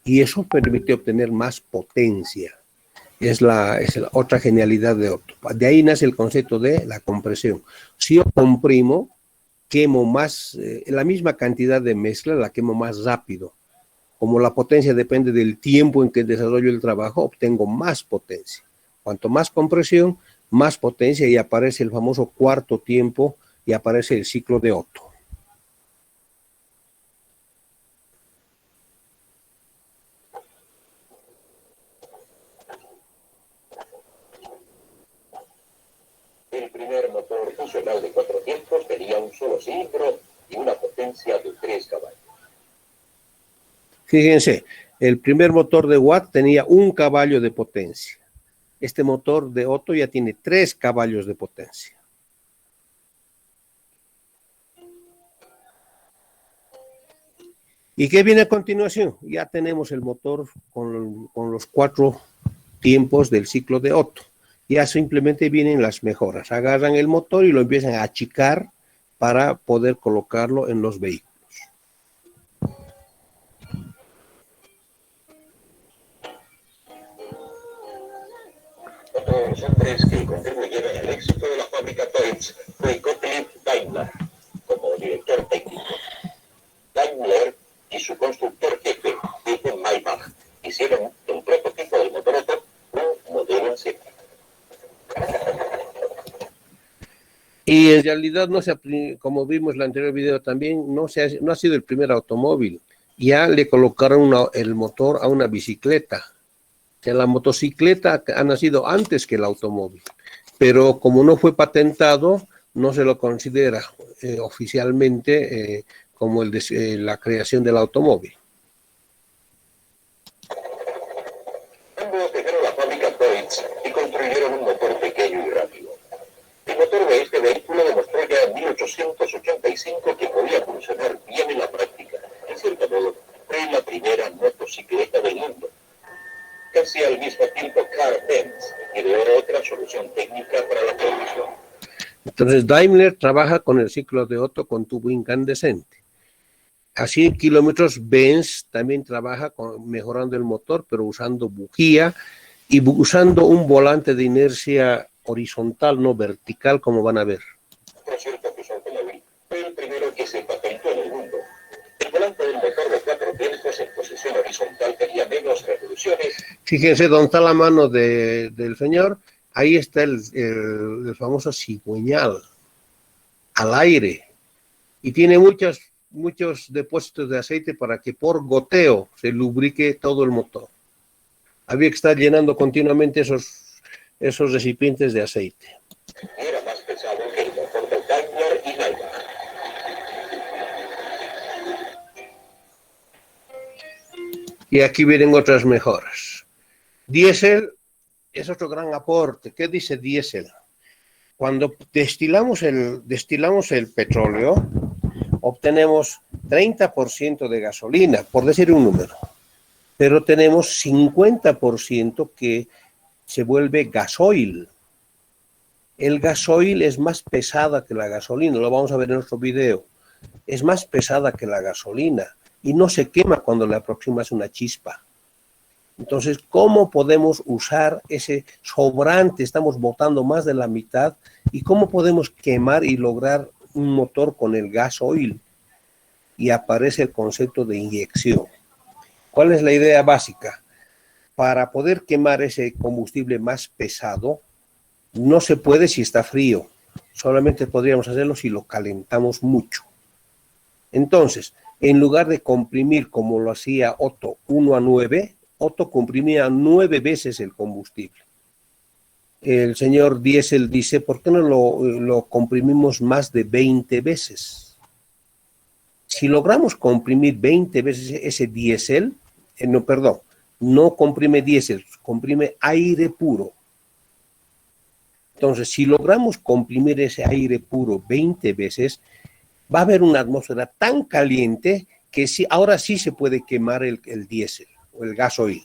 y eso permite obtener más potencia. Es la otra genialidad de Otto. De ahí nace el concepto de la compresión. Si yo comprimo, quemo más, la misma cantidad de mezcla la quemo más rápido. Como la potencia depende del tiempo en que desarrollo el trabajo, obtengo más potencia. Cuanto más compresión, más potencia y aparece el famoso cuarto tiempo y aparece el ciclo de Otto. El primer motor funcional de 4 tiempos tenía un solo cilindro y una potencia de 3 caballos. Fíjense, el primer motor de Watt tenía 1 caballo de potencia. Este motor de Otto ya tiene 3 caballos de potencia. ¿Y qué viene a continuación? Ya tenemos el motor con los 4 tiempos del ciclo de Otto. Ya simplemente vienen las mejoras. Agarran el motor y lo empiezan a achicar para poder colocarlo en los vehículos. Otros hombres que contribuyeron al éxito de la fábrica Deutz fue Gottlieb Daimler como director técnico. Daimler y su constructor jefe, Wilhelm Maybach, hicieron un prototipo del motor Otto, un modelo en serie. Y en realidad, como vimos en el anterior video también, no ha sido el primer automóvil. Ya le colocaron el motor a una bicicleta. O sea, la motocicleta ha nacido antes que el automóvil. Pero como no fue patentado, no se lo considera oficialmente como la creación del automóvil. Ambos dejaron la fábrica Deutz y construyeron un motor pequeño y rápido. El motor de este vehículo demostró ya en 1885 que podía funcionar bien en la práctica. En cierto modo, fue la primera motocicleta del mundo. Casi al mismo tiempo, Karl Benz ideó otra solución técnica para la producción. Entonces Daimler trabaja con el ciclo de Otto con tubo incandescente. A 100 kilómetros, Benz también trabaja mejorando el motor, pero usando bujía y usando un volante de inercia horizontal, no vertical, como van a ver. Por cierto que su automóvil fue el primero que se patentó en el mundo. El volante del motor de 4 tiempos en posición horizontal tenía menos revoluciones. Fíjense dónde está la mano del señor. Ahí está el famoso cigüeñal al aire. Y tiene muchos depósitos de aceite para que por goteo se lubrique todo el motor. Había que estar llenando continuamente esos recipientes de aceite. Era más pesado que el motor de Daimler y Maybach. Y aquí vienen otras mejoras. Diésel es otro gran aporte. ¿Qué dice diésel? Cuando destilamos el petróleo, obtenemos 30% de gasolina, por decir un número. Pero tenemos 50% que se vuelve gasoil. El gasoil es más pesada que la gasolina, lo vamos a ver en otro video. Es más pesada que la gasolina y no se quema cuando le aproximas una chispa. Entonces, ¿cómo podemos usar ese sobrante? Estamos botando más de la mitad. ¿Y cómo podemos quemar y lograr un motor con el gasoil? Y aparece el concepto de inyección. ¿Cuál es la idea básica? Para poder quemar ese combustible más pesado, no se puede si está frío. Solamente podríamos hacerlo si lo calentamos mucho. Entonces, en lugar de comprimir como lo hacía Otto 1:9, Otto comprimía 9 veces el combustible. El señor Diesel dice, ¿por qué no lo comprimimos más de 20 veces? Si logramos comprimir 20 veces ese diésel, no comprime diésel, comprime aire puro. Entonces, si logramos comprimir ese aire puro 20 veces, va a haber una atmósfera tan caliente que ahora sí se puede quemar el diésel o el gasoil.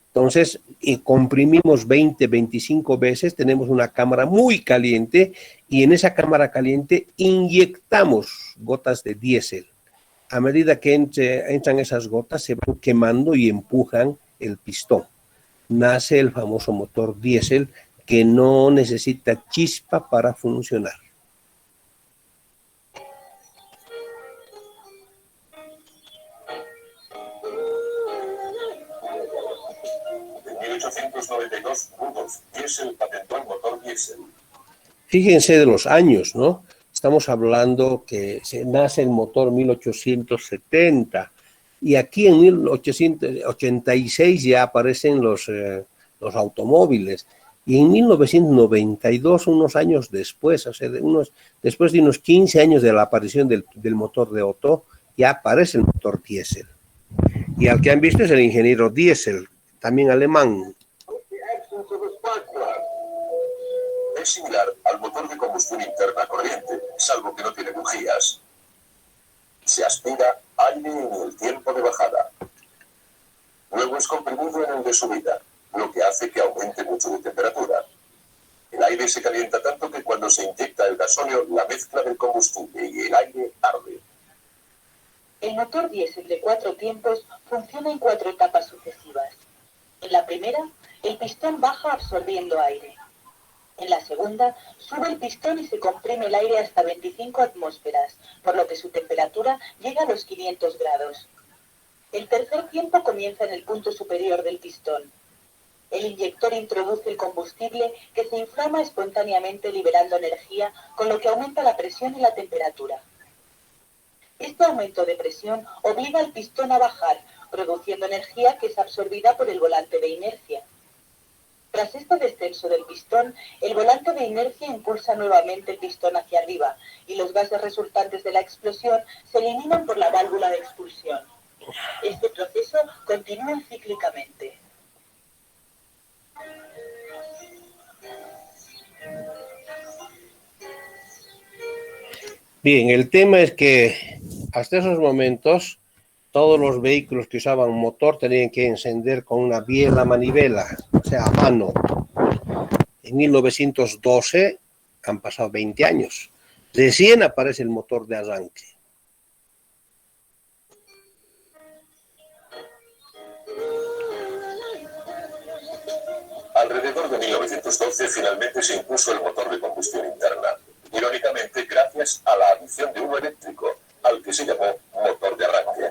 Entonces, comprimimos 20, 25 veces, tenemos una cámara muy caliente y en esa cámara caliente inyectamos gotas de diésel. A medida que entran esas gotas, se van quemando y empujan el pistón. Nace el famoso motor diésel que no necesita chispa para funcionar. En 1892 1922, Rudolf Diesel patentó el motor diésel. Fíjense de los años, ¿no? Estamos hablando que se nace el motor 1870 y aquí en 1886 ya aparecen los automóviles. Y en 1992, unos años después, o sea, después de unos 15 años de la aparición del motor de Otto, ya aparece el motor diésel. Y al que han visto es el ingeniero Diesel, también alemán. Es similar al motor de combustión interna corriente, salvo que no tiene bujías. Se aspira aire en el tiempo de bajada. Luego es comprimido en el de subida, lo que hace que aumente mucho de temperatura. El aire se calienta tanto que cuando se inyecta el gasóleo, la mezcla del combustible y el aire arde. El motor diésel de 4 tiempos funciona en 4 etapas sucesivas. En la primera, el pistón baja absorbiendo aire. En la segunda, sube el pistón y se comprime el aire hasta 25 atmósferas, por lo que su temperatura llega a los 500 grados. El tercer tiempo comienza en el punto superior del pistón. El inyector introduce el combustible que se inflama espontáneamente liberando energía, con lo que aumenta la presión y la temperatura. Este aumento de presión obliga al pistón a bajar, produciendo energía que es absorbida por el volante de inercia. Tras este descenso del pistón, el volante de inercia impulsa nuevamente el pistón hacia arriba y los gases resultantes de la explosión se eliminan por la válvula de expulsión. Este proceso continúa cíclicamente. Bien, el tema es que hasta esos momentos todos los vehículos que usaban motor tenían que encender con una biela manivela, o sea, a mano. En 1912 han pasado 20 años. Recién aparece el motor de arranque. Alrededor de 1912 finalmente se impuso el motor de combustión interna. Irónicamente, gracias a la adición de uno eléctrico, al que se llamó motor de arranque.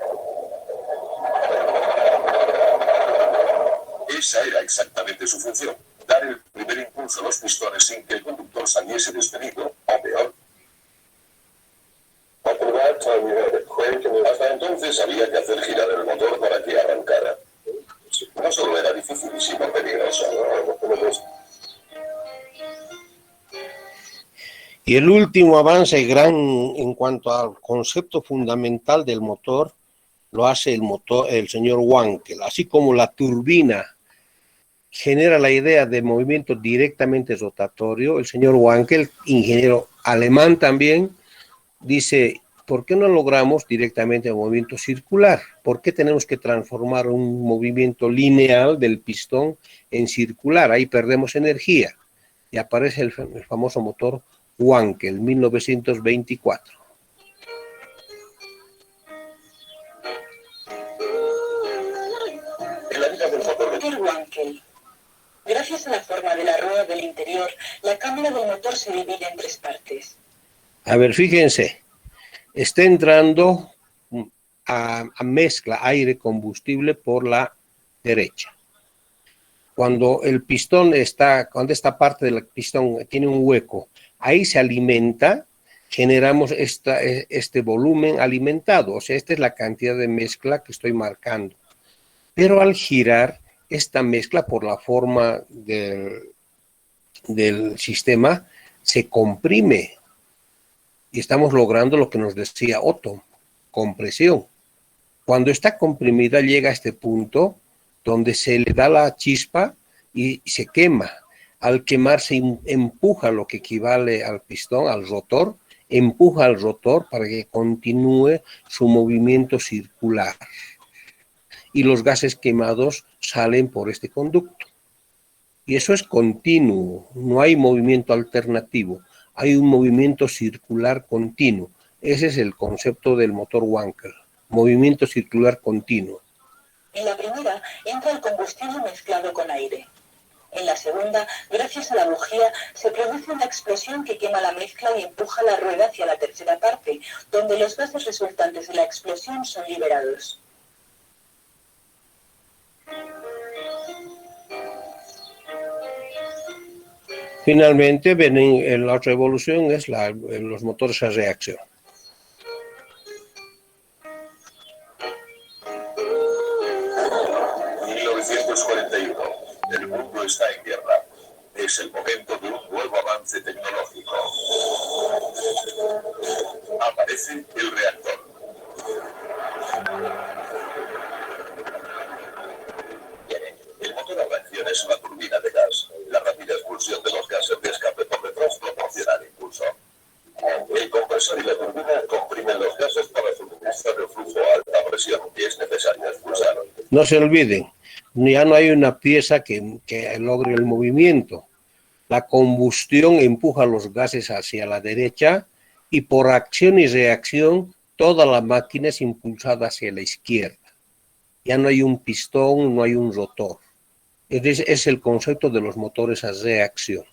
Esa era exactamente su función, dar el primer impulso a los pistones sin que el conductor saliese despedido, o peor. Hasta entonces había que hacer girar el motor para que arrancara. No solo era difícil, sino peligroso. Y el último avance gran en cuanto al concepto fundamental del motor lo hace el señor Wankel, así como la turbina genera la idea de movimiento directamente rotatorio. El señor Wankel, ingeniero alemán también, dice, ¿por qué no logramos directamente el movimiento circular? ¿Por qué tenemos que transformar un movimiento lineal del pistón en circular? Ahí perdemos energía. Y aparece el famoso motor Wankel, 1924. Motor Wankel. Gracias a la forma de la rueda del interior, la cámara del motor se divide en 3 partes. A ver, fíjense, está entrando a mezcla aire-combustible por la derecha. Cuando el pistón cuando esta parte del pistón tiene un hueco, ahí se alimenta, generamos este volumen alimentado, o sea, esta es la cantidad de mezcla que estoy marcando. Pero al girar, esta mezcla por la forma del sistema se comprime y estamos logrando lo que nos decía Otto, compresión. Cuando está comprimida llega a este punto donde se le da la chispa y se quema. Al quemar se empuja lo que equivale al pistón, al rotor, empuja al rotor para que continúe su movimiento circular. Y los gases quemados salen por este conducto. Y eso es continuo, no hay movimiento alternativo, hay un movimiento circular continuo. Ese es el concepto del motor Wankel, movimiento circular continuo. En la primera entra el combustible mezclado con aire. En la segunda, gracias a la bujía, se produce una explosión que quema la mezcla y empuja la rueda hacia la tercera parte, donde los gases resultantes de la explosión son liberados. Finalmente, vienen, la otra evolución es los motores a reacción. El mundo está en guerra. Es el momento de un nuevo avance tecnológico. Aparece el reactor. El motor a reacción es una turbina de gas. La rápida expulsión de los gases de escape por detrás proporciona el impulso. El compresor y la turbina comprimen los gases para suministrar el flujo a alta presión que es necesario expulsar. No se olviden, ya no hay una pieza que logre el movimiento. La combustión empuja los gases hacia la derecha y por acción y reacción toda la máquina es impulsada hacia la izquierda. Ya no hay un pistón, no hay un rotor. Es el concepto de los motores a reacción.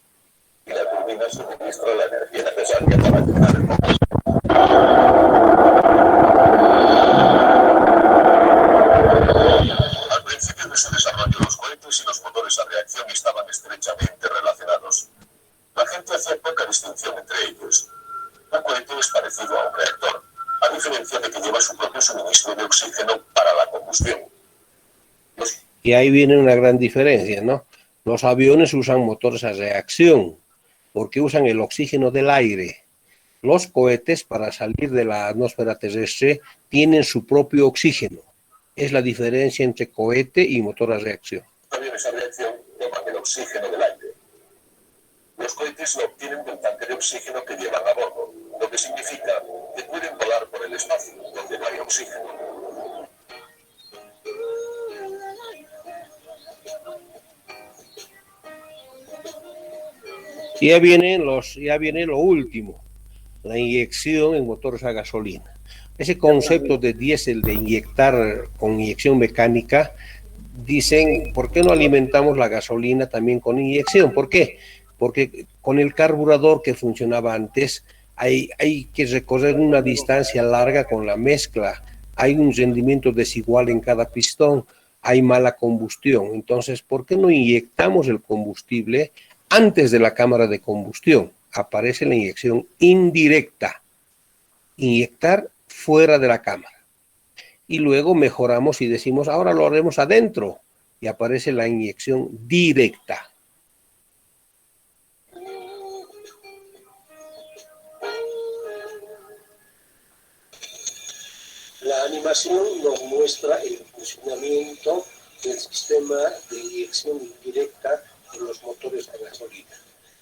Y la turbina suministra la energía necesaria para activar el motor. Al principio de su desarrollo, los cohetes y los motores a reacción estaban estrechamente relacionados. La gente hacía poca distinción entre ellos. Un cohete es parecido a un reactor, a diferencia de que lleva su propio suministro de oxígeno para la combustión. Y ahí viene una gran diferencia, ¿no? Los aviones usan motores a reacción porque usan el oxígeno del aire. Los cohetes, para salir de la atmósfera terrestre, tienen su propio oxígeno. Es la diferencia entre cohete y motor a reacción. Los aviones a reacción toman el oxígeno del aire. Los cohetes lo obtienen del tanque de oxígeno que llevan a bordo, lo que significa que pueden volar por el espacio, donde no hay oxígeno. Ya viene lo último, la inyección en motores a gasolina. Ese concepto de diésel, de inyectar con inyección mecánica, dicen, ¿por qué no alimentamos la gasolina también con inyección? ¿Por qué? Porque con el carburador que funcionaba antes, hay que recorrer una distancia larga con la mezcla, hay un rendimiento desigual en cada pistón, hay mala combustión. Entonces, ¿por qué no inyectamos el combustible antes de la cámara de combustión? Aparece la inyección indirecta, inyectar fuera de la cámara. Y luego mejoramos y decimos, ahora lo haremos adentro, y aparece la inyección directa. La animación nos muestra el funcionamiento del sistema de inyección indirecta en los motores a gasolina.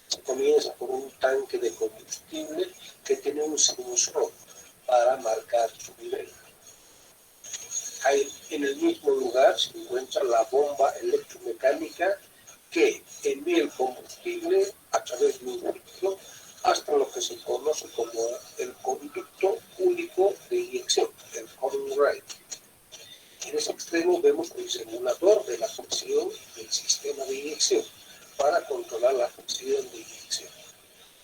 Se comienza por un tanque de combustible que tiene un sensor para marcar su nivel. En el mismo lugar se encuentra la bomba electromecánica que envía el combustible a través de un ducto hasta lo que se conoce como el conducto único de inyección, el common rail. En ese extremo vemos el simulador de la presión del sistema de inyección para controlar la presión de inyección.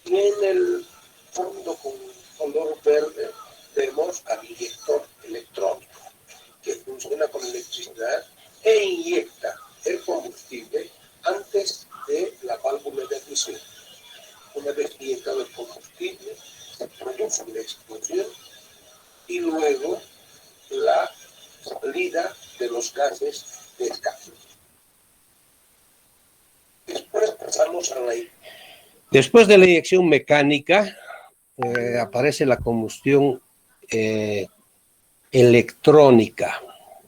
Y en el fondo con color verde vemos al inyector electrónico que funciona con electricidad e inyecta el combustible antes de la válvula de admisión. Una vez inyectado el combustible, se produce una explosión y luego la salida de los gases de escape. Después pasamos a la... Después de la inyección mecánica, aparece la combustión electrónica.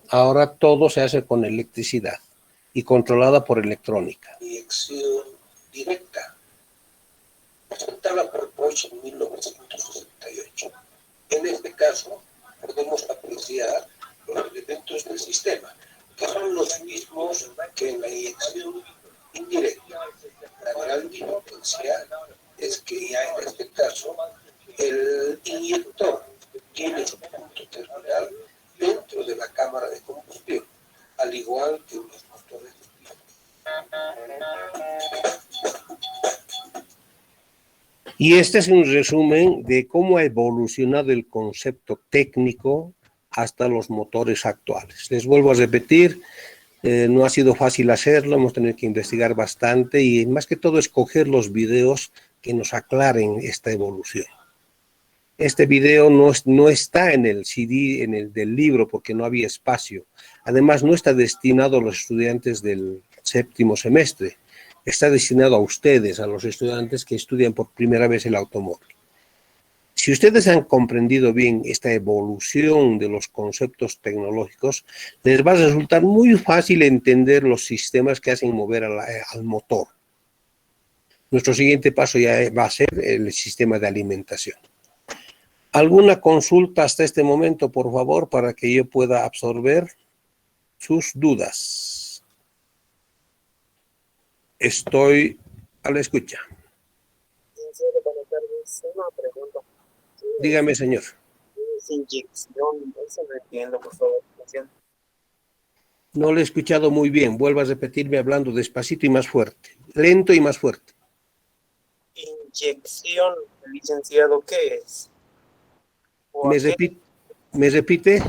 Ahora todo se hace con electricidad y controlada por electrónica. Inyección directa, presentada por Bosch en 1968. En este caso, podemos apreciar los elementos del sistema, que son los mismos que en la inyección indirecta. La gran diferencia es que ya en este caso el inyector tiene su punto terminal dentro de la cámara de combustión, al igual que los motores de Y este es un resumen de cómo ha evolucionado el concepto técnico hasta los motores actuales. Les vuelvo a repetir, No ha sido fácil hacerlo, hemos tenido que investigar bastante y más que todo escoger los videos que nos aclaren esta evolución. Este video no está en el CD del libro porque no había espacio. Además, no está destinado a los estudiantes del séptimo semestre. Está destinado a ustedes, a los estudiantes que estudian por primera vez el automóvil. Si ustedes han comprendido bien esta evolución de los conceptos tecnológicos, les va a resultar muy fácil entender los sistemas que hacen mover al motor. Nuestro siguiente paso ya va a ser el sistema de alimentación. ¿Alguna consulta hasta este momento, por favor, para que yo pueda absorber sus dudas? Estoy a la escucha. Buenas tardes. Una pregunta. Dígame, señor. Inyección, eso no entiendo, por favor. No le he escuchado muy bien. Vuelva a repetirme hablando despacito y más fuerte. Lento y más fuerte. Inyección, licenciado, ¿qué es? ¿Me repite?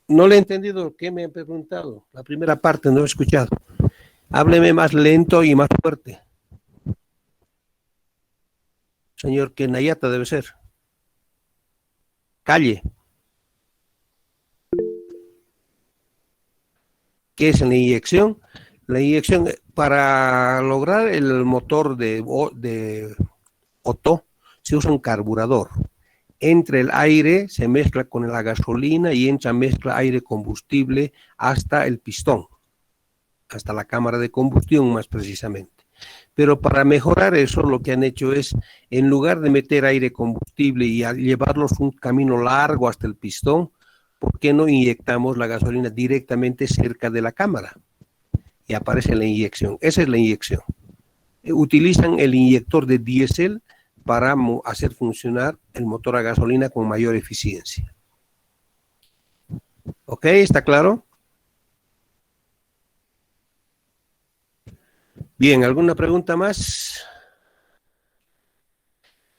No le he entendido qué me han preguntado. La primera parte no he escuchado. Hábleme más lento y más fuerte. Señor Kenayata debe ser. Calle. ¿Qué es la inyección? La inyección, para lograr el motor de Otto, se usa un carburador. Entra el aire, se mezcla con la gasolina y mezcla aire combustible hasta el pistón, hasta la cámara de combustión más precisamente. Pero para mejorar eso, lo que han hecho es, en lugar de meter aire combustible y llevarlos un camino largo hasta el pistón, ¿por qué no inyectamos la gasolina directamente cerca de la cámara? Y aparece la inyección. Esa es la inyección. Utilizan el inyector de diésel para hacer funcionar el motor a gasolina con mayor eficiencia. ¿Ok? ¿Está claro? Bien, ¿alguna pregunta más?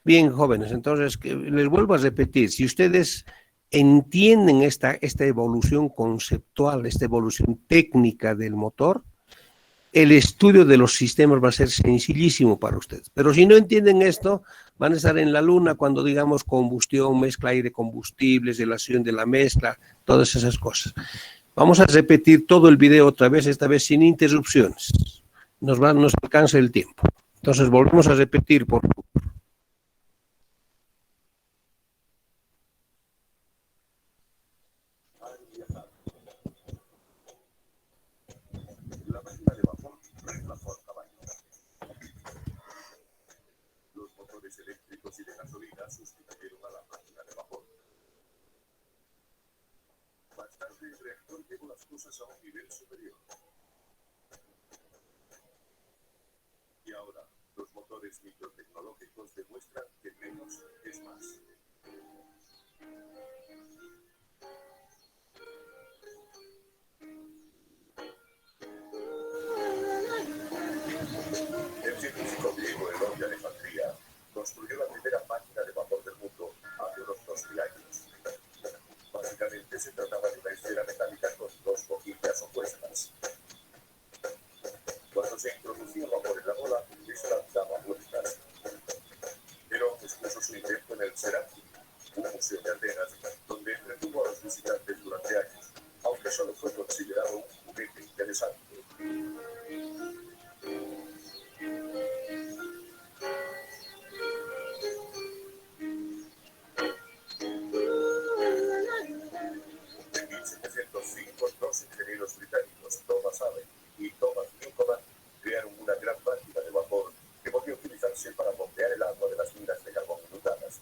Bien, jóvenes, entonces les vuelvo a repetir, si ustedes entienden esta evolución conceptual, esta evolución técnica del motor, el estudio de los sistemas va a ser sencillísimo para ustedes. Pero si no entienden esto, van a estar en la luna cuando digamos combustión, mezcla aire combustibles, relación de la mezcla, todas esas cosas. Vamos a repetir todo el video otra vez, esta vez sin interrupciones. Nos alcanza el tiempo. Entonces volvemos a repetir, por favor. Eléctricos y de gasolina sustituyeron a la máquina de vapor. Más tarde, el reactor llevó las cosas a un nivel superior. Y ahora, los motores microtecnológicos demuestran que menos es más. El científico griego Herón de Alejandría construyó la primera máquina de vapor del mundo hace unos 2000 años. Básicamente se trataba de una esfera metálica con dos boquillas opuestas. Cuando se introducía vapor en la bola, esta daba vueltas. Herón expuso su invento en el Serafi, un museo de Atenas, donde entretuvo a los visitantes durante años, aunque solo fue considerado un juguete interesante. Dos ingenieros británicos, Thomas Allen y Thomas Newcomen, crearon una gran máquina de vapor que podía utilizarse para bombear el agua de las minas de carbón inundadas.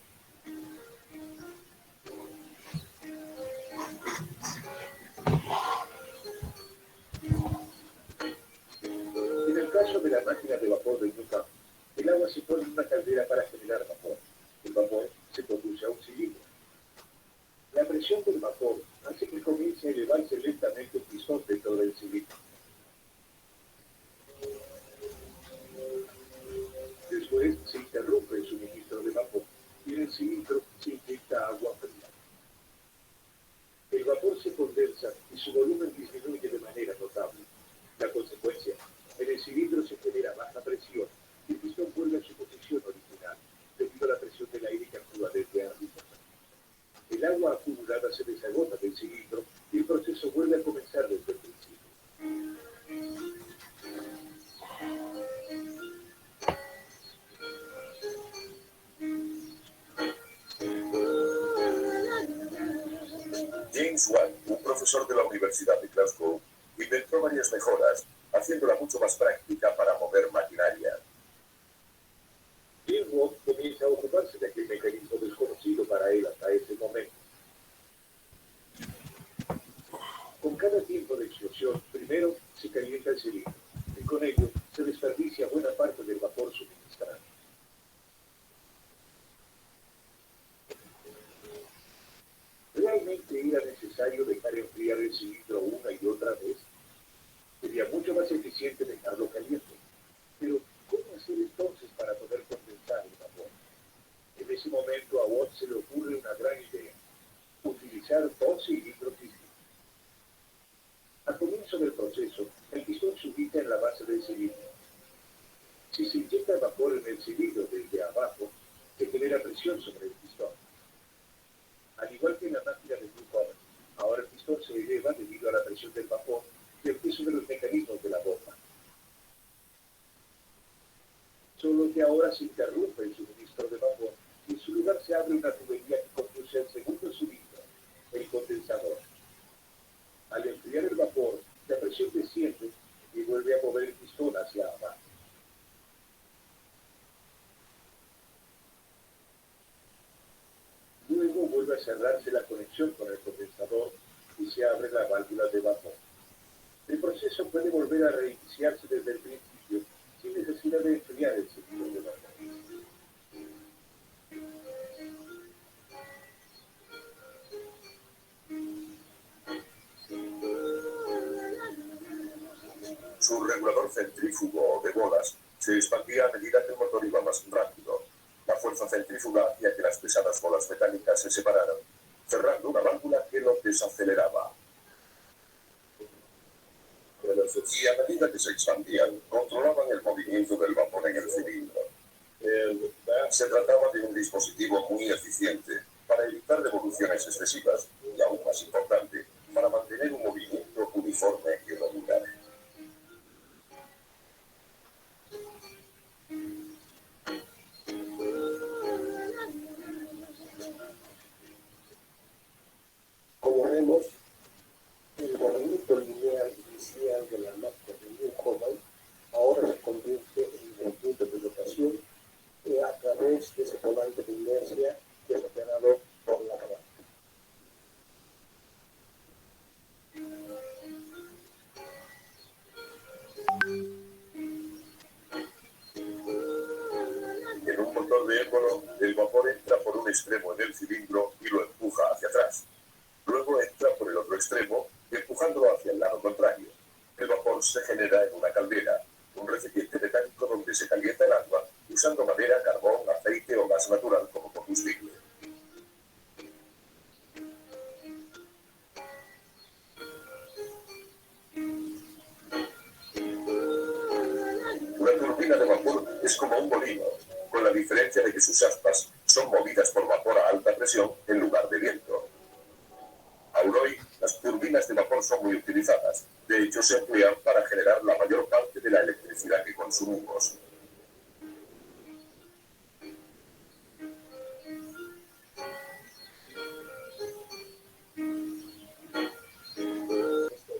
En el caso de la máquina de vapor de Newcomen, el agua se pone en una caldera para generar vapor. El vapor se conduce a un cilindro. La presión del vapor hace que comience a elevarse lentamente el pistón dentro del cilindro. Después se interrumpe el suministro de vapor y en el cilindro se inyecta agua fría. El vapor se condensa su volumen disminuye de manera notable. La consecuencia, en el cilindro se genera baja presión y el pistón vuelve a su posición original, debido a la presión del aire que actúa desde arriba. El agua acumulada se desagota del cilindro y el proceso vuelve a comenzar desde el principio. James Watt, un profesor de la Universidad de Glasgow, inventó varias mejoras, haciéndola mucho más práctica para mover maquinaria. James Watt comienza a ocuparse de aquel mecanismo desconocido para él hasta ese momento. Con cada tiempo de explosión, primero se calienta el cilindro y con ello se desperdicia buena parte del vapor suministrado. ¿Realmente era necesario dejar enfriar el cilindro una y otra vez? Sería mucho más eficiente dejarlo caliente. Pero, ¿cómo hacer entonces para poder condensar el vapor? En ese momento a Watt se le ocurre una gran idea: utilizar dos cilindros distintos. Al comienzo del proceso, el pistón se ubica en la base del cilindro. Si se inyecta vapor en el cilindro desde abajo, se genera presión sobre el pistón. Al igual que en la máquina de Newcomen, ahora el pistón se eleva debido a la presión del vapor y el peso de los mecanismos de la bomba. Solo que ahora se interrumpe el suministro de vapor y en su lugar se abre una tubería que conduce al segundo cilindro, el condensador. Al enfriar el vapor, la presión desciende y vuelve a mover el pistón hacia abajo. Luego vuelve a cerrarse la conexión con el condensador y se abre la válvula de vapor. El proceso puede volver a reiniciarse desde el principio sin necesidad de enfriar el cilindro de vapor. Su regulador centrífugo de bolas se expandía a medida que el motor iba más rápido. La fuerza centrífuga hacía que las pesadas bolas metálicas se separaran, cerrando una válvula que lo desaceleraba. Y a medida que se expandían, controlaban el movimiento del vapor en el cilindro. Se trataba de un dispositivo muy eficiente para evitar devoluciones excesivas y, aún más importante, para mantener un movimiento uniforme y regular. Como vemos, el movimiento lineal inicial de la máquina de Newcomen ahora se convierte en un movimiento de rotación a través de ese volante de inercia que es operado por la palanca. En un motor de émbolo, el vapor entra por un extremo en el cilindro y lo empuja hacia atrás. Luego entra por el otro extremo, empujándolo hacia el lado contrario. El vapor se genera en una caldera, un recipiente mecánico donde se calienta el agua, usando madera, carbón, aceite o gas natural como combustible. Una turbina de vapor es como un molino, con la diferencia de que sus aspas son movidas por vapor a alta presión en lugar de viento. Aún hoy, las turbinas de vapor son muy utilizadas. De hecho, se emplean para generar la mayor parte de la electricidad que consumimos.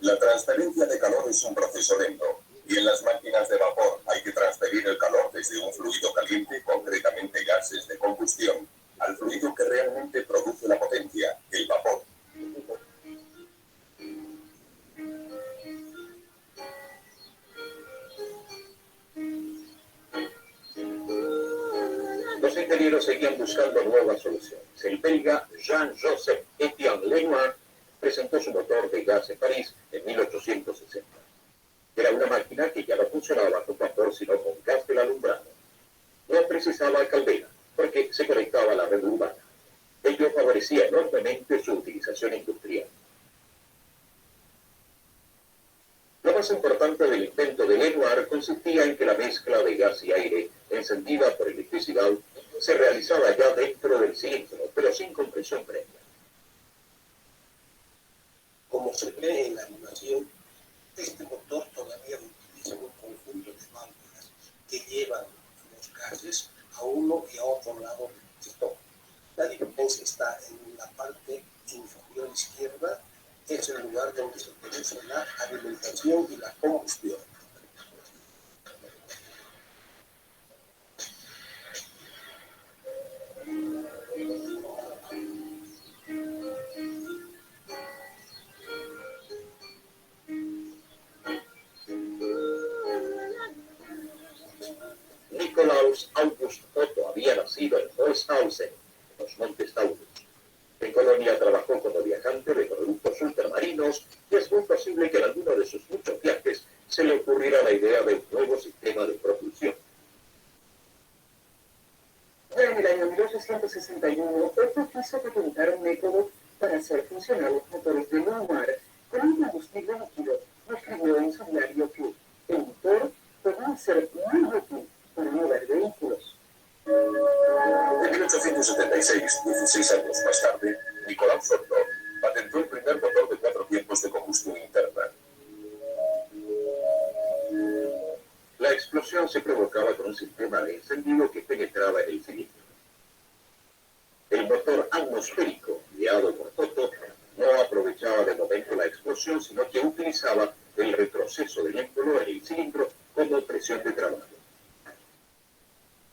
La transferencia de calor es un proceso lento, y en las máquinas de vapor hay que transferir el calor desde un fluido caliente, concretamente gases de combustión, al fluido que realmente produce la potencia, el vapor. Los ingenieros seguían buscando nuevas soluciones. El belga Jean-Joseph Etienne Lenoir presentó su motor de gas en París en 1860. Era una máquina que ya no funcionaba con vapor sino con gas del alumbrado. No precisaba caldera, porque se conectaba a la red urbana. Ello favorecía enormemente su utilización industrial. más importante del invento de Lenoir consistía en que la mezcla de gas y aire, encendida por electricidad, se realizaba ya dentro del cilindro, pero sin compresión previa. Como se ve en la animación, este motor todavía utiliza un conjunto de válvulas que llevan los gases a uno y a otro lado del pistón. La diferencia está en la parte inferior izquierda, es el lugar donde se produce la alimentación y la combustión. Nikolaus August Otto había nacido en Holzhausen, en los Montes Taurus. En Colonia trabajó como viajante de productos ultramarinos y es muy posible que en alguno de sus muchos viajes se le ocurriera la idea de un nuevo sistema de propulsión. Ya en el año 1861, Otto quiso patentar un método para hacer funcionar los motores de Lenoir con un combustible líquido y escribió en su diario que el motor podía ser muy útil para mover vehículos. En 1876, 16 años más tarde, Nikolaus Otto patentó el primer motor de 4 tiempos de combustión interna. La explosión se provocaba con un sistema de encendido que penetraba en el cilindro. El motor atmosférico, guiado por Otto, no aprovechaba de momento la explosión, sino que utilizaba el retroceso del émbolo en el cilindro como presión de trabajo.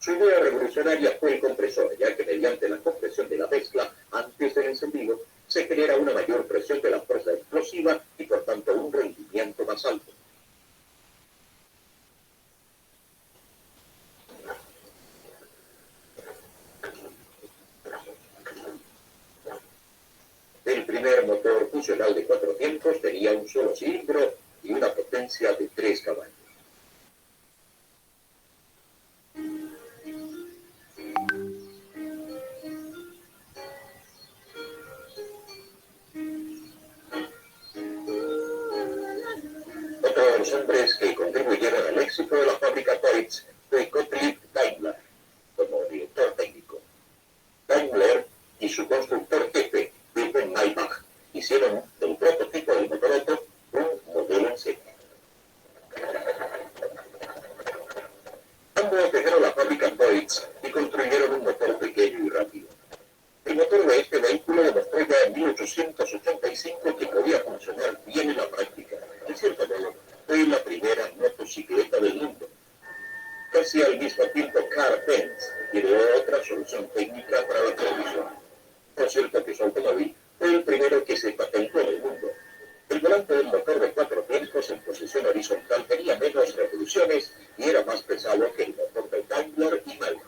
Su idea revolucionaria fue el compresor, ya que mediante la compresión de la mezcla antes del encendido se genera una mayor presión de la fuerza explosiva y por tanto un rendimiento más alto. El primer motor funcional de 4 tiempos tenía un solo cilindro y una potencia de 3 caballos. Otro de los hombres que contribuyeron al éxito de la fábrica Deutz fue Gottlieb Daimler, como director técnico. Daimler y su constructor jefe, Wilhelm Maybach, hicieron del prototipo del motor Otto un modelo en serie. Ambos dejaron la fábrica Deutz y construyeron un motor pequeño y rápido. El motor de este vehículo demostró ya en 1885 que podía funcionar bien en la práctica. En cierto modo, fue la primera motocicleta del mundo. Casi al mismo tiempo, Carl Benz ideó otra solución técnica para la propulsión. Por cierto que su automóvil fue el primero que se patentó en el mundo. El volante del motor de 4 tiempos en posición horizontal tenía menos revoluciones y era más pesado que el motor de Daimler y Maybach.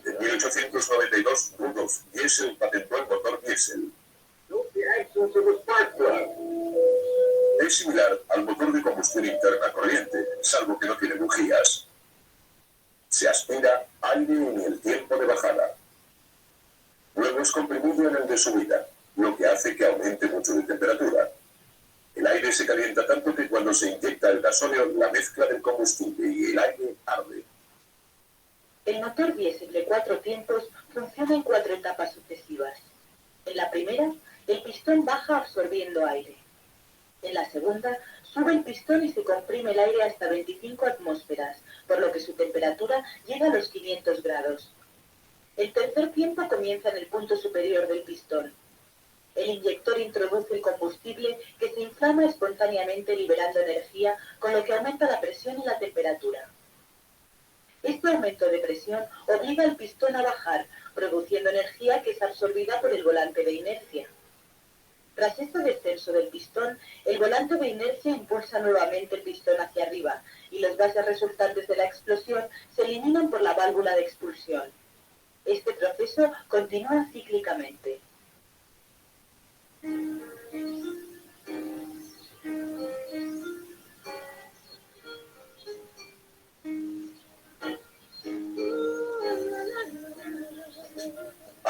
En 1892, Rudolf Diesel patentó el motor diésel. Es similar al motor de combustión interna corriente, salvo que no tiene bujías. Se aspira aire en el tiempo de bajada. Luego es comprimido en el de subida, lo que hace que aumente mucho de temperatura. El aire se calienta tanto que cuando se inyecta el gasóleo, la mezcla del combustible y el aire arde. El motor diésel de 4 tiempos funciona en 4 etapas sucesivas. En la primera, el pistón baja absorbiendo aire. En la segunda, sube el pistón y se comprime el aire hasta 25 atmósferas, por lo que su temperatura llega a los 500 grados. El tercer tiempo comienza en el punto superior del pistón. El inyector introduce el combustible que se inflama espontáneamente liberando energía, con lo que aumenta la presión y la temperatura. Este aumento de presión obliga al pistón a bajar, produciendo energía que es absorbida por el volante de inercia. Tras este descenso del pistón, el volante de inercia impulsa nuevamente el pistón hacia arriba y los gases resultantes de la explosión se eliminan por la válvula de expulsión. Este proceso continúa cíclicamente.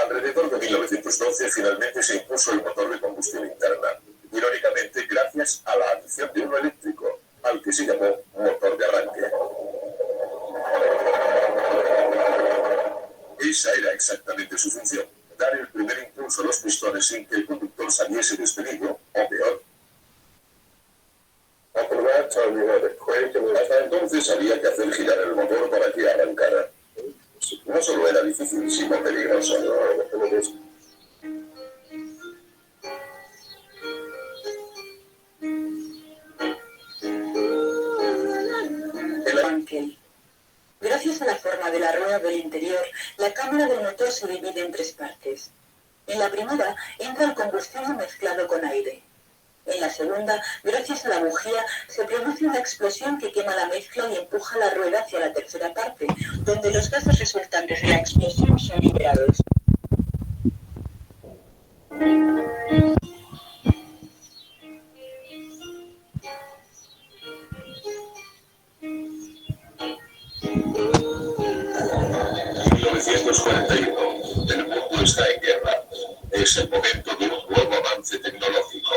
Alrededor de 1912 finalmente se impuso el motor de combustión interna, irónicamente gracias a la adición de uno eléctrico, al que se llamó motor de arranque. Esa era exactamente su función, dar el primer impulso a los pistones sin que el conductor saliese despedido, o peor. Hasta entonces había que hacer girar el motor para que arrancara. No solo era difícil, sino peligroso. Gracias a la forma de la rueda del interior, la cámara del motor se divide en tres partes. En la primera entra el combustible mezclado con aire. En la segunda, gracias a la bujía, se produce una explosión que quema la mezcla y empuja la rueda hacia la tercera parte, donde los gases resultantes de la explosión son liberados. El mundo está en guerra. Es el momento de un nuevo avance tecnológico.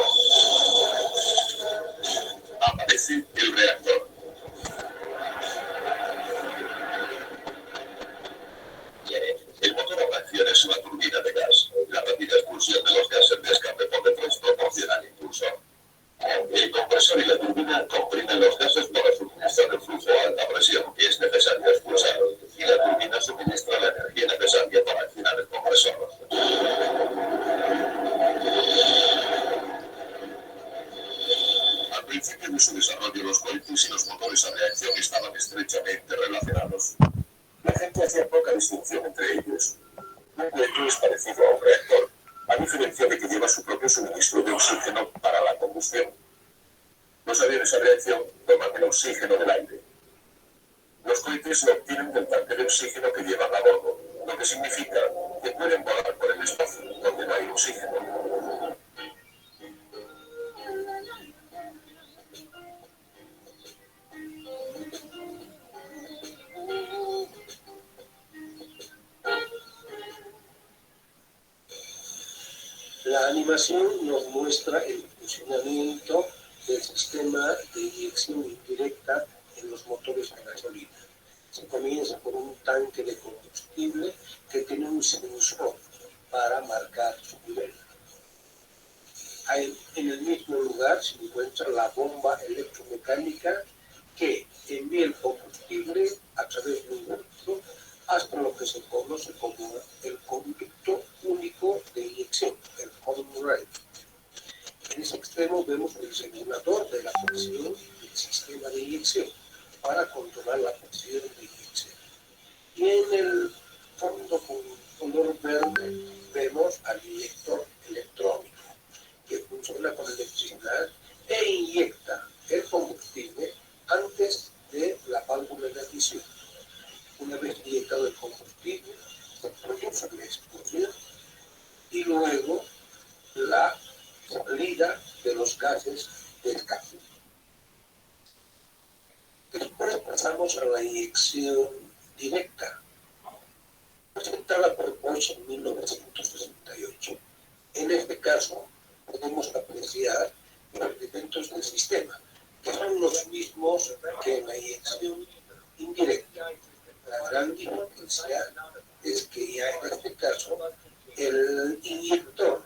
Aparece el reactor. El motor a reacción es una turbina de gas. La rápida expulsión de los gases de escape por dentro proporciona el impulso. El compresor y la turbina comprimen los gases para suministrar el flujo a alta presión que es necesario expulsar, y la turbina suministra la energía necesaria para accionar el compresor. Al principio de su desarrollo, los cohetes y los motores a reacción estaban estrechamente relacionados. La gente hacía poca distinción entre ellos. Un cohete es parecido a un reactor, a diferencia de que lleva su propio suministro de oxígeno para la combustión. Los aviones a reacción toman el oxígeno del aire. Los cohetes lo obtienen del tanque de oxígeno que llevan a bordo, lo que significa que pueden volar por el espacio donde no hay oxígeno. La animación nos muestra el funcionamiento del sistema de inyección indirecta en los motores a gasolina. Se comienza por un tanque de combustible que tiene un sensor para marcar su nivel. En el mismo lugar se encuentra la bomba electromecánica que envía el combustible a través de un ducto hasta lo que se conoce como el conducto único de inyección, el conducto. En ese extremo vemos el regulador de la presión del sistema de inyección para controlar la presión de inyección. Y en el fondo con color verde vemos al inyector electrónico que funciona con electricidad e inyecta el combustible antes de la válvula de admisión. Una vez inyectado el combustible, se produce la explosión y luego la salida de los gases de escape. Después pasamos a la inyección directa, presentada por Bosch en 1968. En este caso, podemos apreciar los elementos del sistema, que son los mismos que en la inyección indirecta. La gran diferencia es que ya en este caso el inyector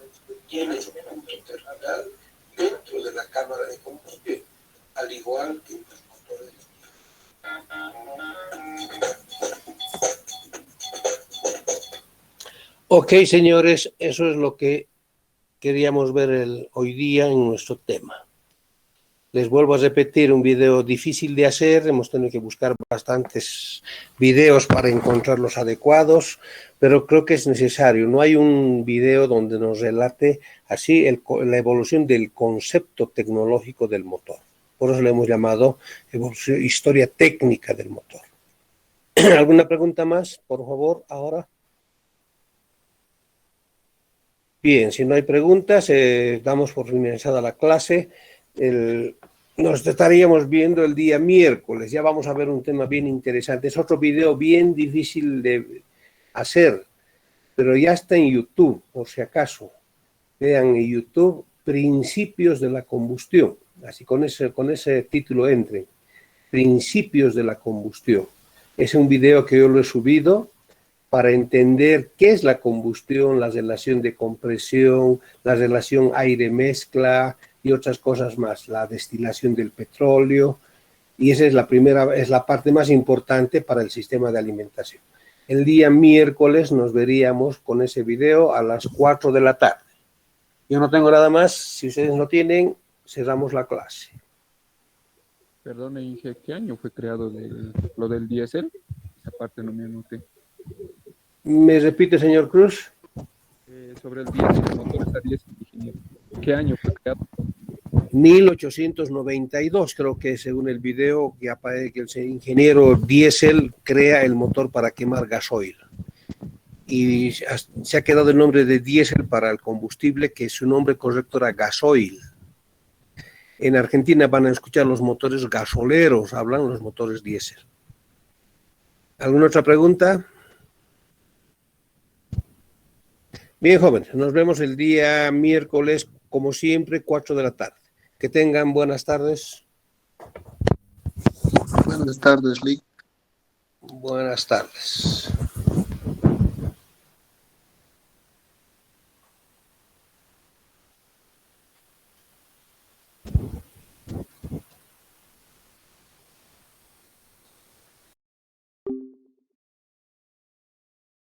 tiene su punto terminal dentro de la cámara de combustión, al igual que en los motores. Ok, señores, eso es lo que queríamos ver hoy día en nuestro tema. Les vuelvo a repetir, un video difícil de hacer, hemos tenido que buscar bastantes videos para encontrar los adecuados, pero creo que es necesario. No hay un video donde nos relate así la evolución del concepto tecnológico del motor. Por eso le hemos llamado historia técnica del motor. ¿Alguna pregunta más, por favor, ahora? Bien, si no hay preguntas, damos por finalizada la clase. Nos estaríamos viendo el día miércoles. Ya vamos a ver un tema bien interesante. Es otro video bien difícil de hacer. pero ya está en YouTube, por si acaso. Vean en YouTube Principios de la combustión. Así con ese título entren. Principios de la combustión. Es un video que yo lo he subido para entender qué es la combustión, la relación de compresión, la relación aire-mezcla y otras cosas más, la destilación del petróleo, y esa es la parte más importante para el sistema de alimentación. El día miércoles nos veríamos con ese video a las 4 de la tarde. Yo no tengo nada más, si ustedes no tienen, cerramos la clase. Perdón, Inge, ¿qué año fue creado lo del diésel? Esa parte no me anoté. ¿Me repite, señor Cruz? Sobre el diésel, el motor a diésel, ingeniero. ¿Qué año fue creado? 1892, creo que según el video que aparece que el ingeniero diésel crea el motor para quemar gasoil. Y se ha quedado el nombre de diésel para el combustible, que su nombre correcto era gasoil. En Argentina van a escuchar los motores gasoleros, hablan los motores diésel. ¿Alguna otra pregunta? Bien, jóvenes, nos vemos el día miércoles, como siempre, 4 de la tarde. Que tengan buenas tardes. Buenas tardes, Lick. Buenas tardes.